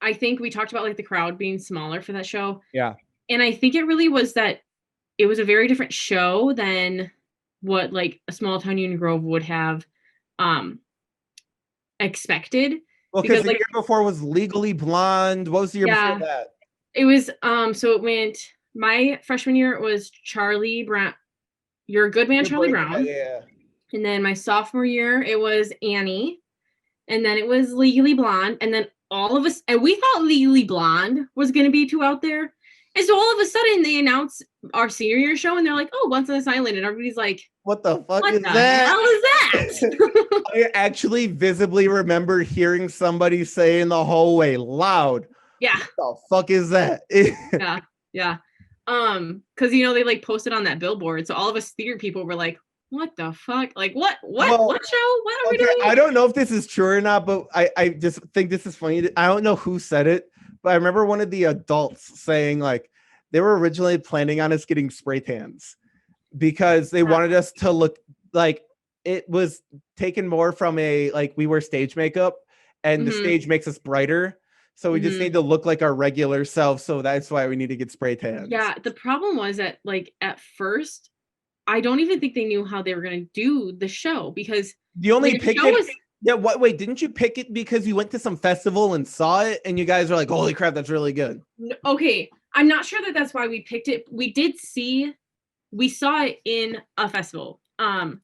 I think we talked about like the crowd being smaller for that show. Yeah. And I think it really was that it was a very different show than what like a small town Union Grove would have um expected. Well, because Because the like year before was Legally Blonde. What was the year before yeah, that? it was so it went my freshman year it was Charlie Brown, You're a Good Man, Charlie Yeah, Brown. yeah. And then my sophomore year it was Annie. And then it was Legally Blonde. And then all of us, and we thought Legally Blonde was going to be too out there. And so all of a sudden they announced our senior year show and they're like, oh, Once on this Island. And everybody's like, What the fuck what is the that? hell is that? I actually visibly remember hearing somebody say in the hallway loud, Yeah. what the fuck is that? Yeah. Yeah. Because you know, they like posted on that billboard. So all of us theater people were like, what the fuck? Like what Well, show? What are we okay, doing? I don't know if this is true or not, but I just think this is funny. I don't know who said it, but I remember one of the adults saying like they were originally planning on us getting spray tans because they wanted us to look like it was taken more from a like we wear stage makeup and the stage makes us brighter. So we just need to look like our regular selves. So that's why we need to get spray tans. Yeah, the problem was that like at first I don't even think they knew how they were going to do the show because you only like, picked it. Yeah, what? Wait, didn't you pick it because you went to some festival and saw it, and you guys were like, "Holy crap, that's really good." Okay, I'm not sure that that's why we picked it. We saw it in a festival, and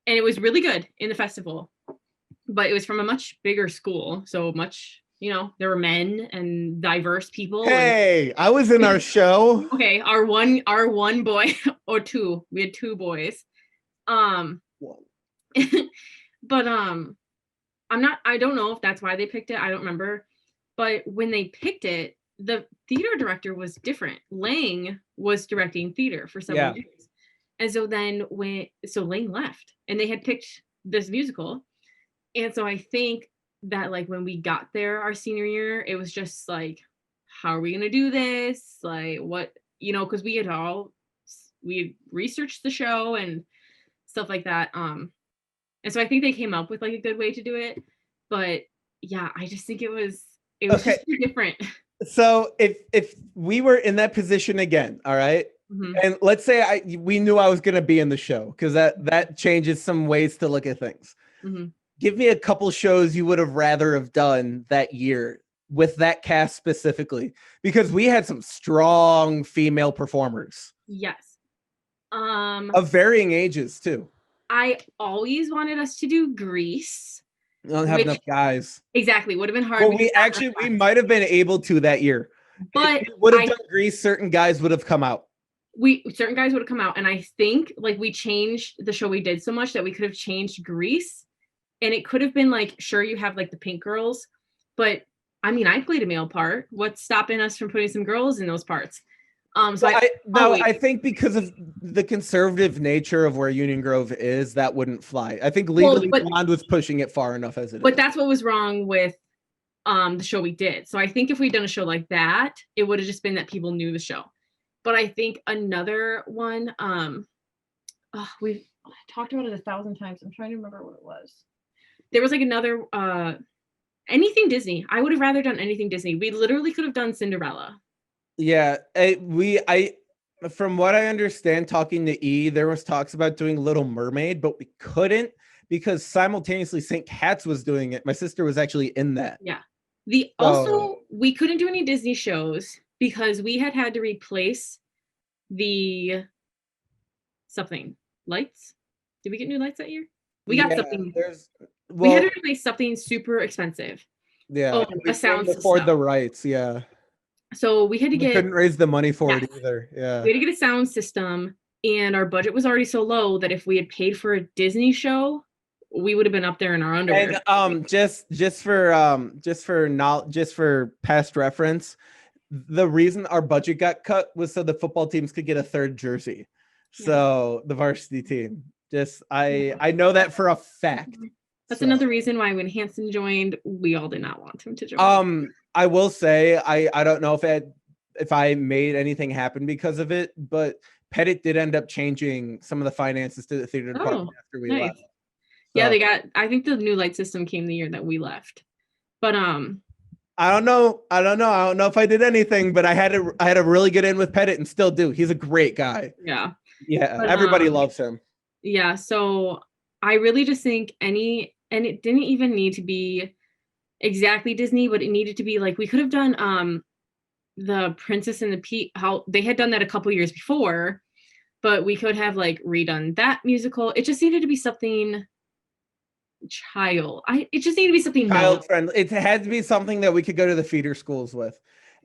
it was really good in the festival, but it was from a much bigger school, so much. You know, there were men and diverse people. Hey, I was in our show. Okay, our one boy or two. We had two boys. But I don't know if that's why they picked it. I don't remember. But when they picked it, the theater director was different. Lang was directing theater for several years. And so then Lang left and they had picked this musical. And so I think that like when we got there our senior year, it was just like, how are we gonna do this? Like what, you know, because we had researched the show and stuff like that. And so I think they came up with like a good way to do it. But yeah, I just think it was Okay. just different. So if we were in that position again, all right, and let's say we knew I was going to be in the show because that changes some ways to look at things. Give me a couple shows you would have rather have done that year with that cast specifically, because we had some strong female performers. Yes. Of varying ages too. I always wanted us to do Grease. We don't have enough guys. Exactly. Would have been hard. Well, we might have been able to that year. But if we would have done Grease, certain guys would have come out. Certain guys would have come out. And I think like we changed the show we did so much that we could have changed Grease. And it could have been like, sure, you have like the pink girls, but I mean, I played a male part. What's stopping us from putting some girls in those parts? So I think because of the conservative nature of where Union Grove is, that wouldn't fly. I think Legally Blonde was pushing it far enough as it is. But that's what was wrong with the show we did. So I think if we'd done a show like that, it would have just been that people knew the show. But I think another one, we've talked about it 1,000 times. I'm trying to remember what it was. There was like another anything Disney. I would have rather done anything Disney. We literally could have done Cinderella. Yeah, from what I understand, talking to E, there was talks about doing Little Mermaid, but we couldn't because simultaneously St. Cat's was doing it. My sister was actually in that. Yeah. Also, we couldn't do any Disney shows because we had to replace the something lights. Did we get new lights that year? We got something. We had to replace something super expensive. Yeah, we couldn't afford the rights. Yeah. So we couldn't raise the money for it either. Yeah. We had to get a sound system, and our budget was already so low that if we had paid for a Disney show, we would have been up there in our underwear. And just for past reference, the reason our budget got cut was so the football teams could get a third jersey. So the varsity team. I know that for a fact. That's So, another reason why when Hansen joined, we all did not want him to join. I will say I don't know if I made anything happen because of it, but Pettit did end up changing some of the finances to the theater department after we nice. left. Yeah, I think the new light system came the year that we left. But I don't know. I don't know if I did anything, but I had a really good in with Pettit and still do. He's a great guy. Yeah. Yeah, But, everybody loves him. Yeah, so I really just think and it didn't even need to be exactly Disney, but it needed to be like we could have done the Princess and the Pea, how they had done that a couple years before, but we could have like redone that musical. It just needed to be something it just needed to be something Child friendly. It had to be something that we could go to the feeder schools with.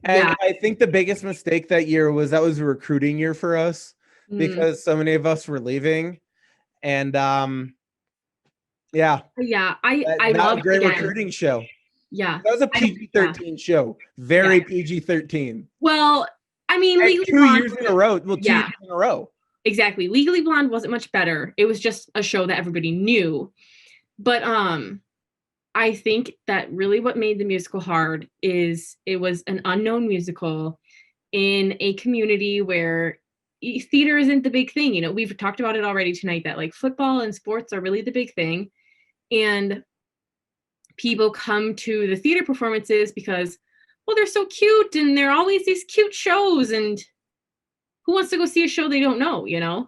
And yeah. I think the biggest mistake that year was that was a recruiting year for us because so many of us were leaving. And yeah. Yeah, I not love a great recruiting show. Yeah. That was a PG-13 show. Very PG-13. Well, I mean, And Legally 2 Blonde years in a row. Well, 2 years in a row. Exactly. Legally Blonde wasn't much better. It was just a show that everybody knew. But I think that really what made the musical hard is it was an unknown musical in a community where theater isn't the big thing. You know, we've talked about it already tonight that like football and sports are really the big thing. And people come to the theater performances because, well, they're so cute and they're always these cute shows. And who wants to go see a show they don't know, you know?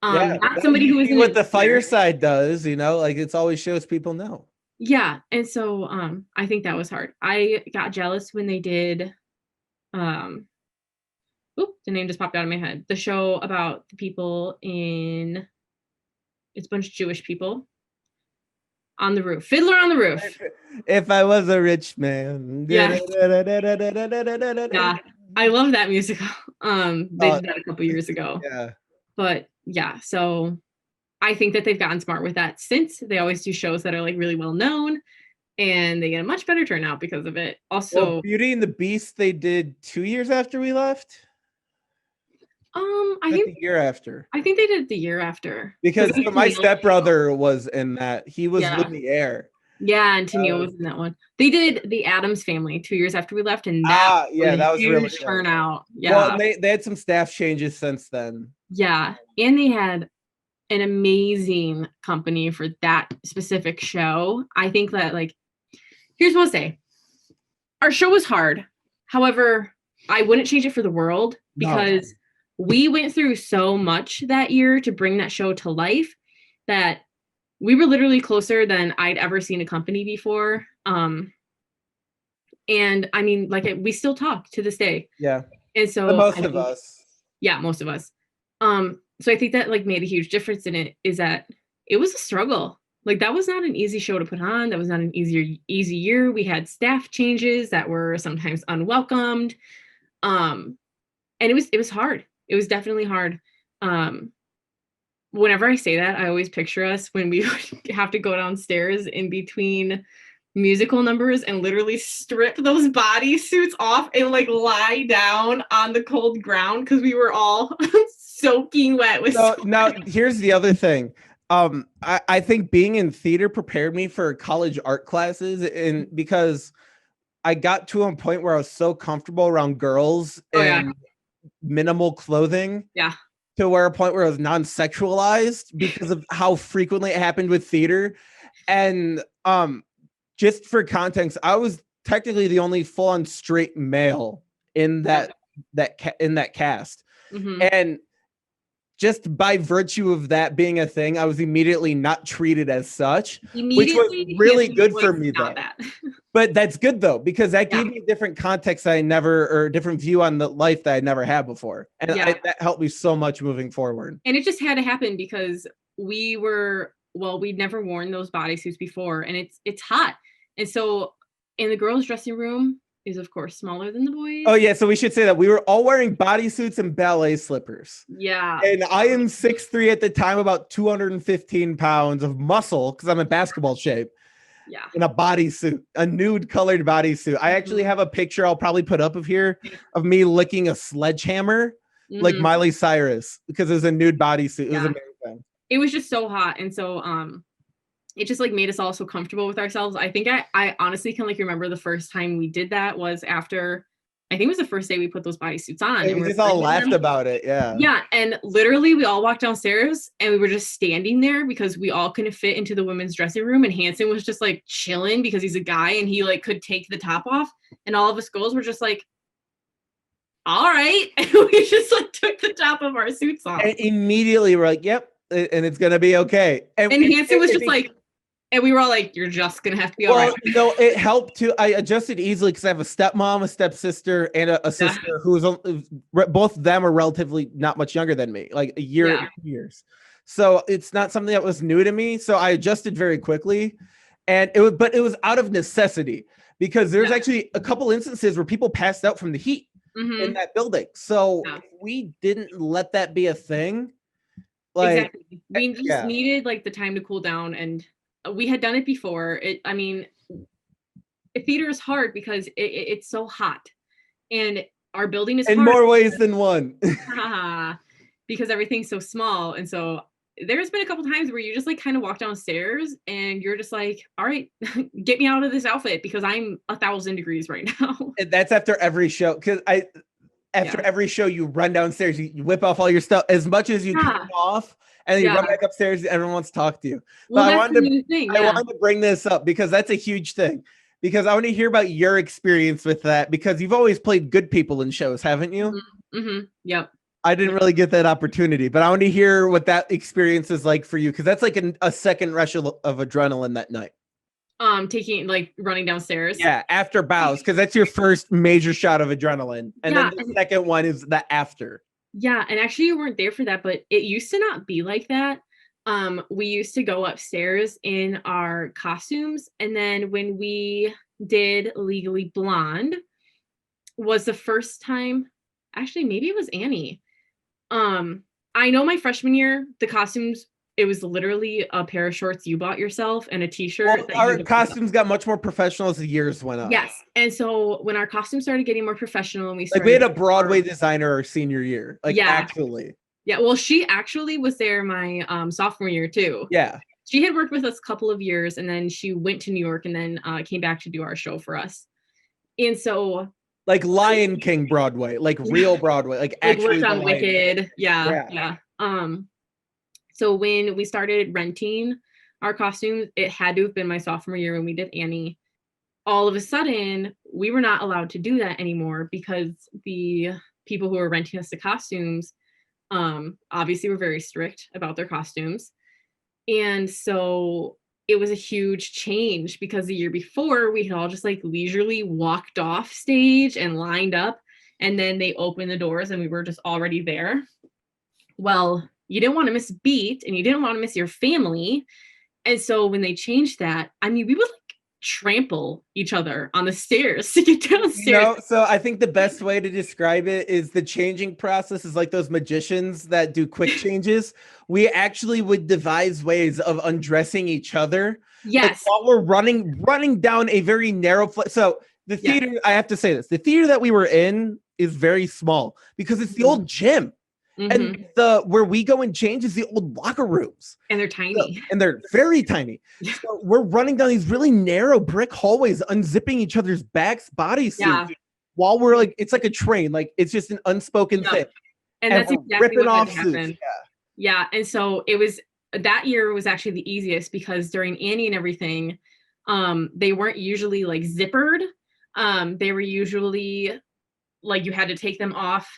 Not somebody who isn't what the Fireside does, you know, like it's always shows people know. Yeah. And so I think that was hard. I got jealous when they did the name just popped out of my head. The show about the people it's a bunch of Jewish people on the roof. Fiddler on the Roof. If I was a rich man. Yeah. Yeah. I love that musical. They did that a couple years ago. Yeah. But yeah, so I think that they've gotten smart with that since they always do shows that are like really well known and they get a much better turnout because of it. Also, Beauty and the Beast they did 2 years after we left. I think the year after. I think they did the year after because my stepbrother was in that. He was Lumiere. Yeah, and Tennille was in that one. They did The Addams Family 2 years after we left, and that was huge really turnout. Yeah, well, they had some staff changes since then. Yeah, and they had an amazing company for that specific show. I think that like, here's what I'll say: our show was hard. However, I wouldn't change it for the world because we went through so much that year to bring that show to life that we were literally closer than I'd ever seen a company before. And I mean, like we still talk to this day. Yeah. And so most of us. Yeah, most of us. So I think that like made a huge difference in it is that it was a struggle. Like that was not an easy show to put on. That was not an easy year. We had staff changes that were sometimes unwelcomed. And it was hard. It was definitely hard. Whenever I say that, I always picture us when we would have to go downstairs in between musical numbers and literally strip those bodysuits off and like lie down on the cold ground because we were all soaking wet with sweat. Now here's the other thing. I think being in theater prepared me for college art classes, and because I got to a point where I was so comfortable around girls and minimal clothing. Yeah. To where a point where it was non-sexualized because of how frequently it happened with theater. And just for context, I was technically the only full-on straight male in that cast. Mm-hmm. And just by virtue of that being a thing, I was immediately not treated as such, which was really good for me though. But that's good though, because that gave me a different context or different view on the life that I never had before. And that helped me so much moving forward. And it just had to happen because we'd never worn those bodysuits before, and it's hot. And so in the girls' dressing room is of course smaller than the boys. Oh yeah, so we should say that we were all wearing bodysuits and ballet slippers. Yeah. And I am 6'3" at the time, about 215 pounds of muscle because I'm in basketball shape. Yeah. In a bodysuit, a nude colored bodysuit. I actually have a picture I'll probably put up of me licking a sledgehammer like Miley Cyrus because it was a nude bodysuit. It was amazing. It was just so hot. And so it just like made us all so comfortable with ourselves. I think I honestly can like remember the first time we did that was after, I think it was the first day we put those bodysuits on, And and we we're just all laughed them. about it. Yeah. Yeah, and literally we all walked downstairs and we were just standing there because we all couldn't fit into the women's dressing room, and Hansen was just like chilling because he's a guy and he like could take the top off, and all of us girls were just like, all right. And we just like took the top of our suits off. And immediately we're like, yep, and it's gonna be okay. And Hansen was just like, and we were all like, you're just gonna have to be all right. No, it helped too. I adjusted easily because I have a stepmom, a stepsister, and a sister who's both of them are relatively not much younger than me, like a year, 2 years. So it's not something that was new to me. So I adjusted very quickly, and it was out of necessity because there's actually a couple instances where people passed out from the heat in that building. So we didn't let that be a thing. Like, exactly. We just needed like the time to cool down, and we had done it before. I mean, theater is hard because it's so hot, and our building is in hard more ways than one because everything's so small. And so there's been a couple times where you just like kind of walk downstairs and you're just like, all right, get me out of this outfit because I'm 1,000 degrees right now. And that's after every show, because after every show you run downstairs, you whip off all your stuff as much as you can off, and then you run back upstairs. Everyone wants to talk to you. Well, but I wanted to bring this up because that's a huge thing. Because I want to hear about your experience with that, because you've always played good people in shows, haven't you? Yep. I didn't really get that opportunity, but I want to hear what that experience is like for you, because that's like a second rush of adrenaline that night. Taking like running downstairs. Yeah, after bows, because that's your first major shot of adrenaline, and then the second one is the after. Yeah, and actually you weren't there for that, but it used to not be like that. We used to go upstairs in our costumes, and then when we did Legally Blonde was the first time, actually maybe it was Annie. I know my freshman year, the costumes, it was literally a pair of shorts you bought yourself and a t-shirt. Well, our costumes got much more professional as the years went on. Yes. And so when our costumes started getting more professional and we had a Broadway designer our senior year, actually. Yeah, well, she actually was there my sophomore year too. Yeah. She had worked with us a couple of years, and then she went to New York and then came back to do our show for us. And so like Lion King Broadway, like real Broadway, like actually worked on Wicked. Yeah. So when we started renting our costumes, it had to have been my sophomore year when we did Annie. All of a sudden, we were not allowed to do that anymore because the people who were renting us the costumes obviously were very strict about their costumes. And so it was a huge change because the year before we had all just like leisurely walked off stage and lined up, and then they opened the doors and we were just already there. Well, you didn't want to miss a beat and you didn't want to miss your family. And so when they changed that, I mean, we would like trample each other on the stairs to get downstairs. So I think the best way to describe it is the changing process is like those magicians that do quick changes. We actually would devise ways of undressing each other. Yes. While we're running down a very narrow so the theater, I have to say this, the theater that we were in is very small because it's the old gym. And where we go and change is the old locker rooms, and they're tiny, and they're very tiny. So we're running down these really narrow brick hallways, unzipping each other's backs, bodysuits, while we're like, it's like a train, like it's just an unspoken thing, and that's exactly ripping off suits. Yeah, and so it was that year was actually the easiest because during Annie and everything, they weren't usually like zippered. They were usually like you had to take them off.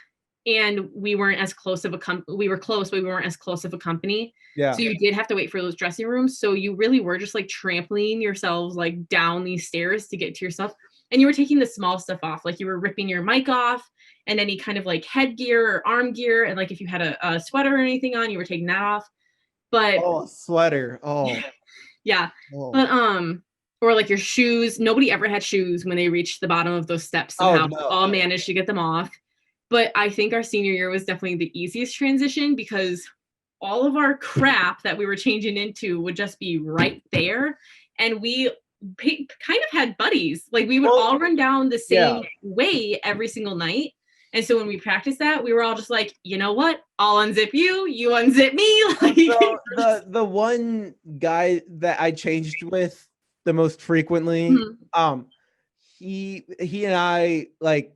And we weren't as close of a we were close, but we weren't as close of a company. Yeah. So you did have to wait for those dressing rooms. So you really were just like trampling yourselves like down these stairs to get to your stuff. And you were taking the small stuff off. Like you were ripping your mic off and any kind of like headgear or arm gear. And like if you had a sweater or anything on, you were taking that off. But sweater. Oh. Yeah. Oh. But or like your shoes. Nobody ever had shoes when they reached the bottom of those steps. Somehow all managed to get them off. But I think our senior year was definitely the easiest transition because all of our crap that we were changing into would just be right there. And we kind of had buddies. Like we would all run down the same way every single night. And so when we practiced that, we were all just like, you know what? I'll unzip you, you unzip me. Like, So the one guy that I changed with the most frequently, Mhm. he and I like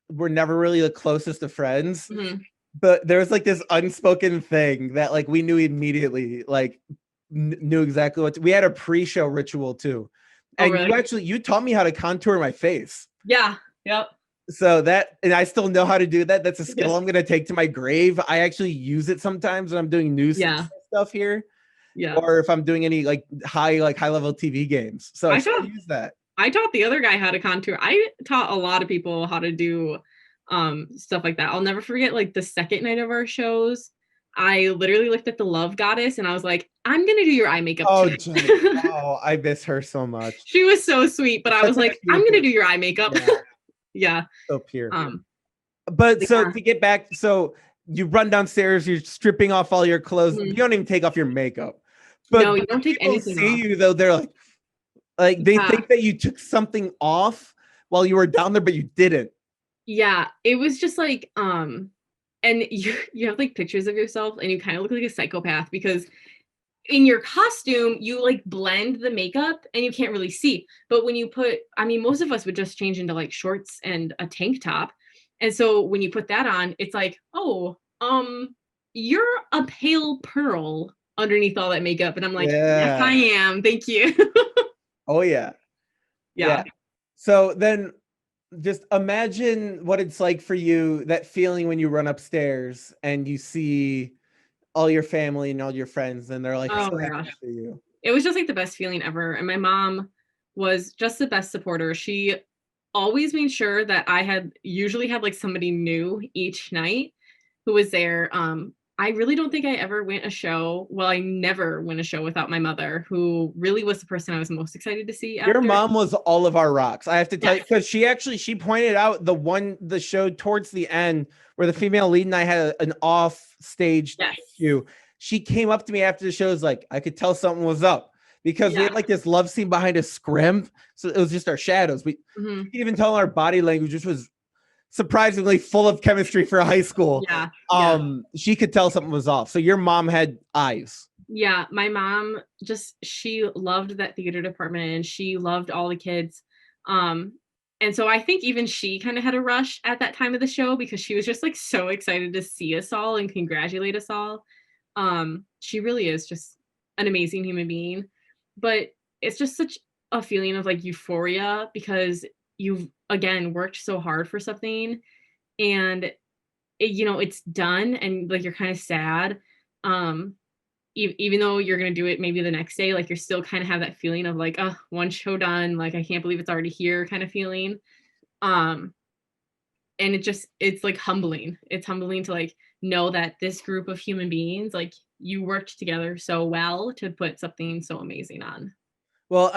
were never really the closest of friends, Mhm. but there was like this unspoken thing that like we knew immediately, like knew exactly what we had a pre-show ritual too. Oh, And really? you taught me how to contour my face. Yeah. Yep. So that, and I still know how to do that. That's a skill Yes. I'm going to take to my grave. I actually use it sometimes when I'm doing news Yeah. stuff here, Yeah. or if I'm doing any like high level TV games. So I I still taught use that. I taught the other guy how to contour. I taught a lot of people how to do stuff like that. I'll never forget like the second night of our shows. I literally looked at the love goddess and I was like, I'm gonna do your eye makeup Oh, today. Jenny. Oh, I miss her so much. She was so sweet, but I was Such a like, I'm pure gonna person. do your eye makeup. Yeah, Yeah. so pure. Um, But but so yeah. to get back, so you run downstairs, you're stripping off all your clothes. You Mhm. don't even take off your makeup. No, But you don't take people anything see off. you though, they're like they Yeah. think that you took something off while you were down there, but you didn't. Yeah. It was just like, and you have like pictures of yourself and you kind of look like a psychopath because in your costume, you like blend the makeup and you can't really see. But when you put, I mean, most of us would just change into like shorts and a tank top. And so when you put that on, it's like, oh, you're a pale pearl underneath all that makeup. And I'm like, yes, I Yeah. am. Thank you. Oh yeah. Yeah. Yeah. So then just imagine what it's like for you, that feeling when you run upstairs and you see all your family and all your friends and they're like Oh so my happy gosh. for you. It was just like the best feeling ever. And my mom was just the best supporter. She always made sure that I had usually had like somebody new each night who was there. I really don't think I ever went a show. Well, I never went a show without my mother, who really was the person I was most excited to see Your after. mom was all of our rocks. I have to tell you, Yes. because she pointed out the show towards the end where the female lead and I had an off stage Yes. issue. She came up to me after the show, was like, I could tell something was up because we Yeah. had like this love scene behind a scrim. So it was just our shadows. We Mm-hmm. could even tell our body language, which was surprisingly full of chemistry for high school. Yeah. Yeah. She could tell something was off. So your mom had eyes. Yeah, my mom just she loved that theater department and she loved all the kids. Um and so I think even she kind of had a rush at that time of the show because she was just like so excited to see us all and congratulate us all. She really is just an amazing human being. But it's just such a feeling of like euphoria because you've again worked so hard for something and it's done and like you're kind of sad. Um even though you're going to do it maybe the next day, like you're still kind of have that feeling of like, oh, one show done, like I can't believe it's already here kind of feeling. um and it's like humbling. It's humbling to like know that this group of human beings, like you worked together so well to put something so amazing on. Well,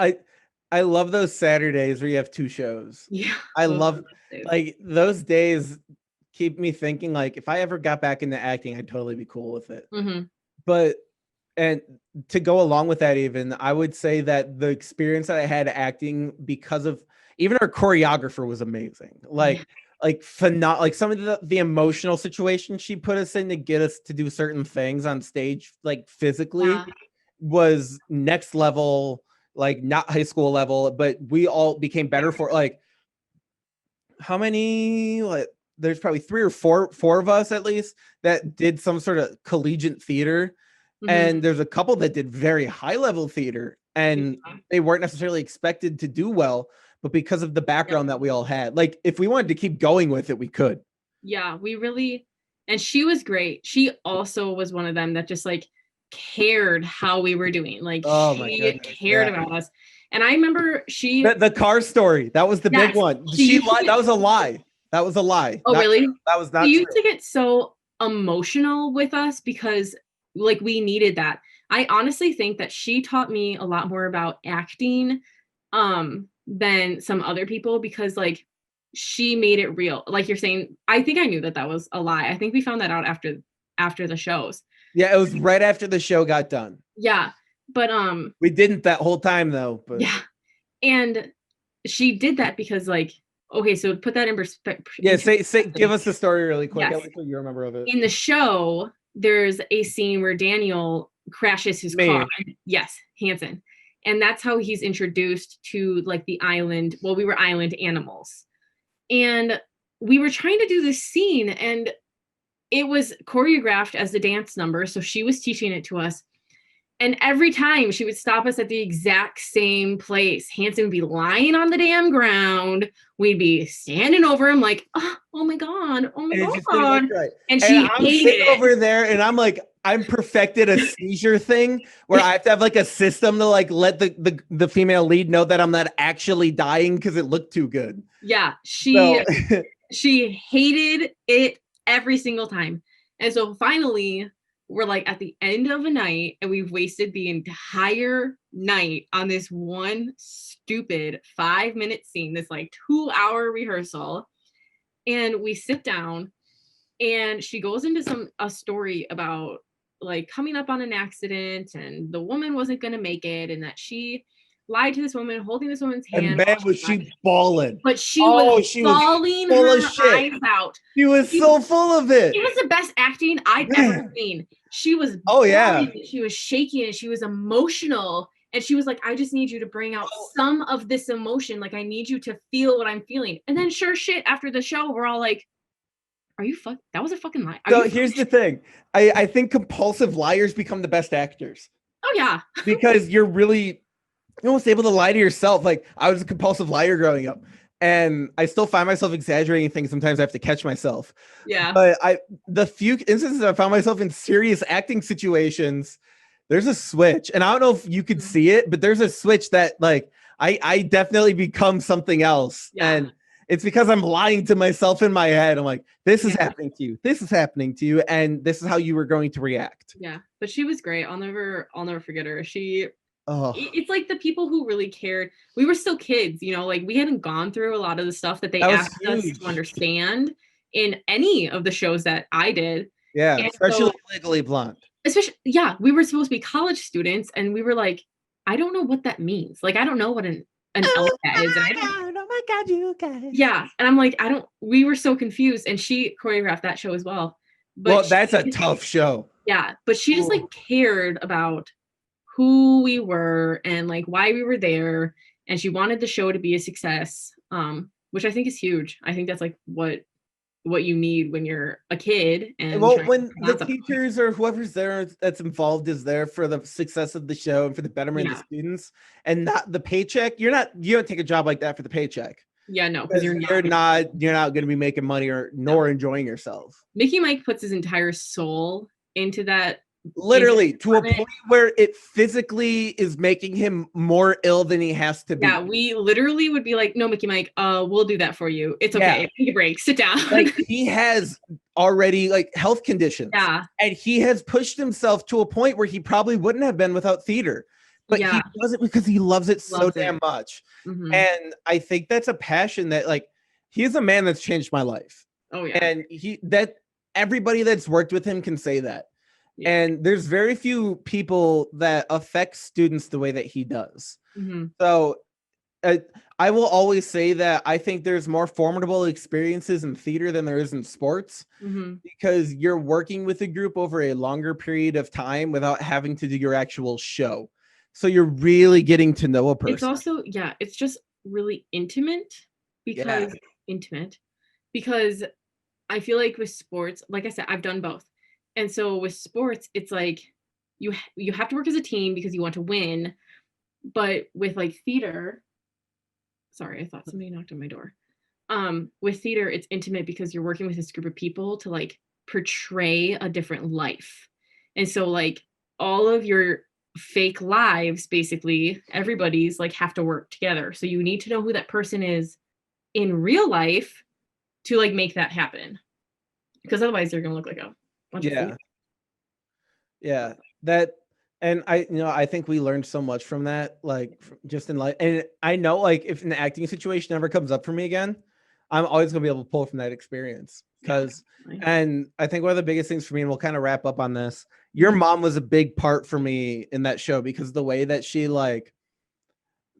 I love those Saturdays where you have two shows. Yeah, I those are love the best days. like those days keep me thinking like if I ever got back into acting, I'd totally be cool with it. Mm-hmm. But and to go along with that, even I would say that the experience that I had acting because of even our choreographer was amazing. Yeah. Like like some of the emotional situations she put us in to get us to do certain things on stage, like physically, Yeah. was next level, like not high school level, but we all became better for like how many like there's probably three or four of us at least that did some sort of collegiate theater, Mm-hmm. and there's a couple that did very high level theater and Yeah. they weren't necessarily expected to do well, but because of the background that we all had, like if we wanted to keep going with it we could. Yeah, we really, and she was great. She also was one of them that just like cared how we were doing. Like Oh my she goodness, cared yeah. about us. And I remember The car story, that was the big yes, one. she She used to lied. That get, was a lie. That was a lie. oh Not really? true. That was She not used true. to get so emotional with us because like we needed that. I honestly think that she taught me a lot more about acting than some other people because like she made it real. Like you're saying, I think I knew that that was a lie. I think we found that out after the shows. Yeah, it was right after the show got done. Yeah. But We didn't that whole time though, but yeah. And she did that because like okay, so put that in perspective. Yeah, give us the story really quick. Yes. At least what you remember of it. In the show, there's a scene where Daniel crashes his car. Yes, Hansen. And that's how he's introduced to like the island. Well, we were island animals. And we were trying to do this scene, and it was choreographed as the dance number. So she was teaching it to us. And every time she would stop us at the exact same place. Hansen would be lying on the damn ground. We'd be standing over him like, oh my God, oh my God. Right. And she hated it. Over there, and I'm like, I'm perfected a seizure thing where I have to have like a system to like let the female lead know that I'm not actually dying because it looked too good. Yeah, she hated it every single time. And so finally, we're like at the end of a night, and we've wasted the entire night on this one stupid 5-minute scene, this like 2-hour rehearsal. And we sit down, and she goes into a story about like coming up on an accident, and the woman wasn't going to make it, and that she lied to this woman, holding this woman's hand. And man, was she bawling. But she was bawling her eyes out. She was so full of it. It was the best acting I've ever seen. She was she was shaking, and she was emotional. And she was like, I just need you to bring out some of this emotion. Like, I need you to feel what I'm feeling. And then sure shit, after the show, we're all like, that was a fucking lie. So here's the thing. I think compulsive liars become the best actors. Oh yeah. Because you're almost able to lie to yourself. Like, I was a compulsive liar growing up, and I still find myself exaggerating things. Sometimes I have to catch myself. Yeah. But the few instances I found myself in serious acting situations, there's a switch. And I don't know if you could see it, but there's a switch that like I definitely become something else. Yeah. And it's because I'm lying to myself in my head. I'm like, this is happening to you. This is happening to you. And this is how you were going to react. Yeah. But she was great. I'll never forget her. It's like the people who really cared. We were still kids, like we hadn't gone through a lot of the stuff that they asked us to understand in any of the shows that I did. Yeah, and especially Legally Blonde. We were supposed to be college students, and we were like, I don't know what that means. Like, I don't know what an LSAT is. Oh my God, you guys. Yeah, and I'm like, we were so confused, and she choreographed that show as well. But that's a tough show. Yeah, but she just like cared about who we were and like why we were there, and she wanted the show to be a success, which I think is huge. I think that's like what you need when you're a kid. And when the teachers or whoever's there that's involved is there for the success of the show and for the betterment of the students, and not the paycheck. You don't take a job like that for the paycheck. Yeah, no, because you're not going to be making money nor enjoying yourself. Mickey Mike puts his entire soul into that. Literally to a point where it physically is making him more ill than he has to be. Yeah, we literally would be like, no, Mickey Mike, we'll do that for you. It's okay. Take a break. Sit down. Like, he has already like health conditions. Yeah. And he has pushed himself to a point where he probably wouldn't have been without theater. But he does it because he loves it so damn much. Mm-hmm. And I think that's a passion that like he's a man that's changed my life. Oh yeah. And everybody that's worked with him can say that. Yeah. And there's very few people that affect students the way that he does. Mm-hmm. So I will always say that I think there's more formidable experiences in theater than there is in sports, because you're working with a group over a longer period of time without having to do your actual show. So you're really getting to know a person. It's also, it's just really intimate because I feel like with sports, like I said, I've done both. And so with sports, it's like you have to work as a team because you want to win. But with like theater, sorry, I thought somebody knocked on my door. With theater, it's intimate because you're working with this group of people to like portray a different life. And so like all of your fake lives, basically, everybody's like have to work together. So you need to know who that person is in real life to like make that happen. Because otherwise they're gonna look like a bunch of that. And I think we learned so much from that, like just in life. And I know like if an acting situation ever comes up for me again, I'm always gonna be able to pull from that experience. And I think one of the biggest things for me, and we'll kind of wrap up on this, your mom was a big part for me in that show, because the way that she like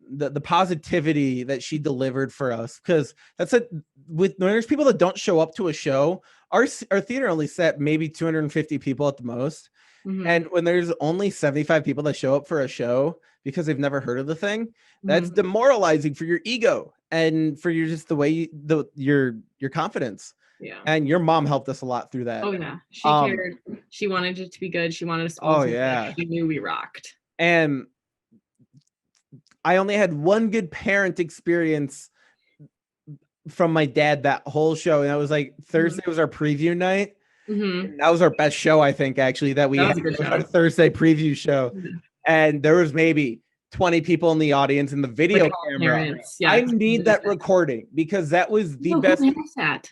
the positivity that she delivered for us, because that's it. When there's people that don't show up to a show, our theater only set maybe 250 people at the most. Mhm. And when there's only 75 people that show up for a show because they've never heard of the thing, that's Mhm. demoralizing for your ego and for your just the way your confidence. Yeah. And your mom helped us a lot through that. Oh yeah, she cared. She wanted it to be good. She wanted us all Oh to yeah. she knew we rocked. And I only had one good parent experience from my dad that whole show, and that was like Thursday was our preview night. Mhm. That was our best show, I think, actually, that we That had. was a good It was our show. Thursday preview show. Mhm. And there was maybe 20 people in the audience in the video Like all camera. parents. Yeah. I need that recording because that was the Oh, best. who has that?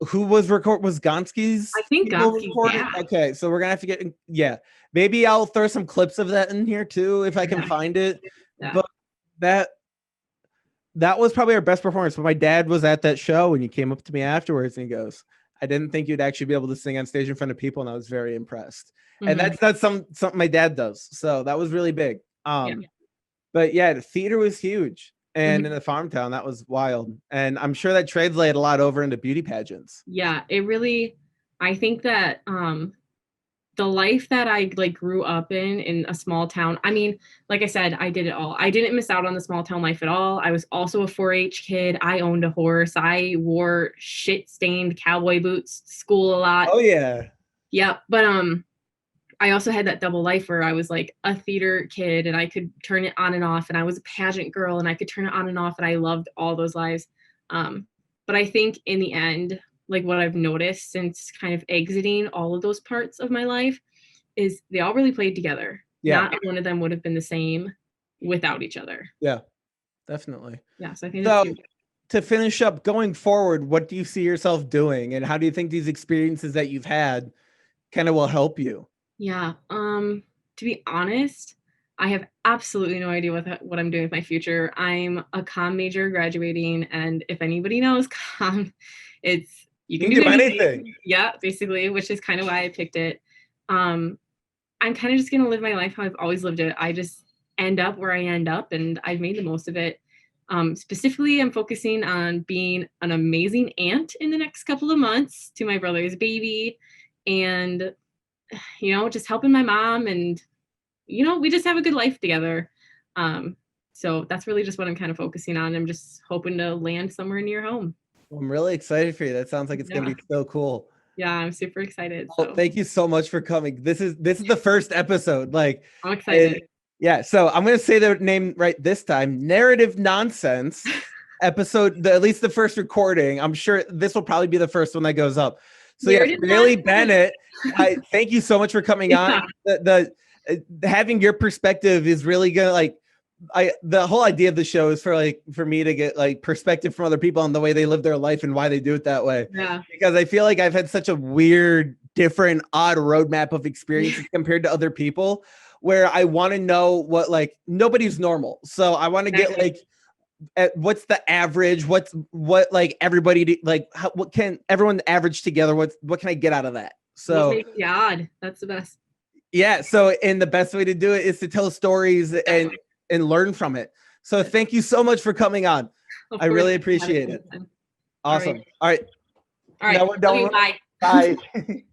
Who was Gonski's I think people Gonski's, recording? yeah. Okay, so we're gonna have to get, yeah. Maybe I'll throw some clips of that in here too if I can Yeah. find it. Yeah. But that was probably our best performance. But my dad was at that show and he came up to me afterwards and he goes, "I didn't think you'd actually be able to sing on stage in front of people," and I was very impressed. And that's something my dad does. So that was really big. Yeah. But yeah, the theater was huge. And in the farm town, that was wild. And I'm sure that translated a lot over into beauty pageants. Yeah, it really, I think that the life that I like grew up in a small town. I mean, like I said, I did it all. I didn't miss out on the small town life at all. I was also a 4-H kid. I owned a horse. I wore shit-stained cowboy boots to school a lot. Oh yeah. Yep. But I also had that double life where I was like a theater kid and I could turn it on and off, and I was a pageant girl and I could turn it on and off, and I loved all those lives. But I think in the end, like what I've noticed since kind of exiting all of those parts of my life is they all really played together. Yeah. Not one of them would have been the same without each other. Yeah, definitely. Yeah. So I think so to finish up, going forward, what do you see yourself doing, and how do you think these experiences that you've had kind of will help you? Yeah. To be honest, I have absolutely no idea what I'm doing with my future. I'm a comm major graduating, and if anybody knows comm, it's you can do anything. Yeah, basically, which is kind of why I picked it. I'm kind of just gonna live my life how I've always lived it. I just end up where I end up, and I've made the most of it. Specifically, I'm focusing on being an amazing aunt in the next couple of months to my brother's baby, and just helping my mom, and we just have a good life together. So that's really just what I'm kind of focusing on. I'm just hoping to land somewhere near home. Well, I'm really excited for you. That sounds like it's gonna be so cool. Yeah, I'm super excited. Well, thank you so much for coming. This is the first episode. Like, I'm excited. Yeah, so I'm gonna say the name right this time. Narrative Nonsense episode, at least the first recording. I'm sure this will probably be the first one that goes up. So yeah, really, Bennett, thank you so much for coming on. The having your perspective is really gonna the whole idea of the show is for me to get like perspective from other people on the way they live their life and why they do it that way. Yeah. Because I feel like I've had such a weird, different, odd roadmap of experiences compared to other people, where I want to know what, like, nobody's normal. So I want to get like, what's the average? What like everybody what can everyone average together? What can I get out of that? So odd. That's the best. Yeah. So, and the best way to do it is to tell stories and learn from it. So thank you so much for coming on. I really appreciate it. Awesome. All right. All right. Now we're done. Bye. Bye.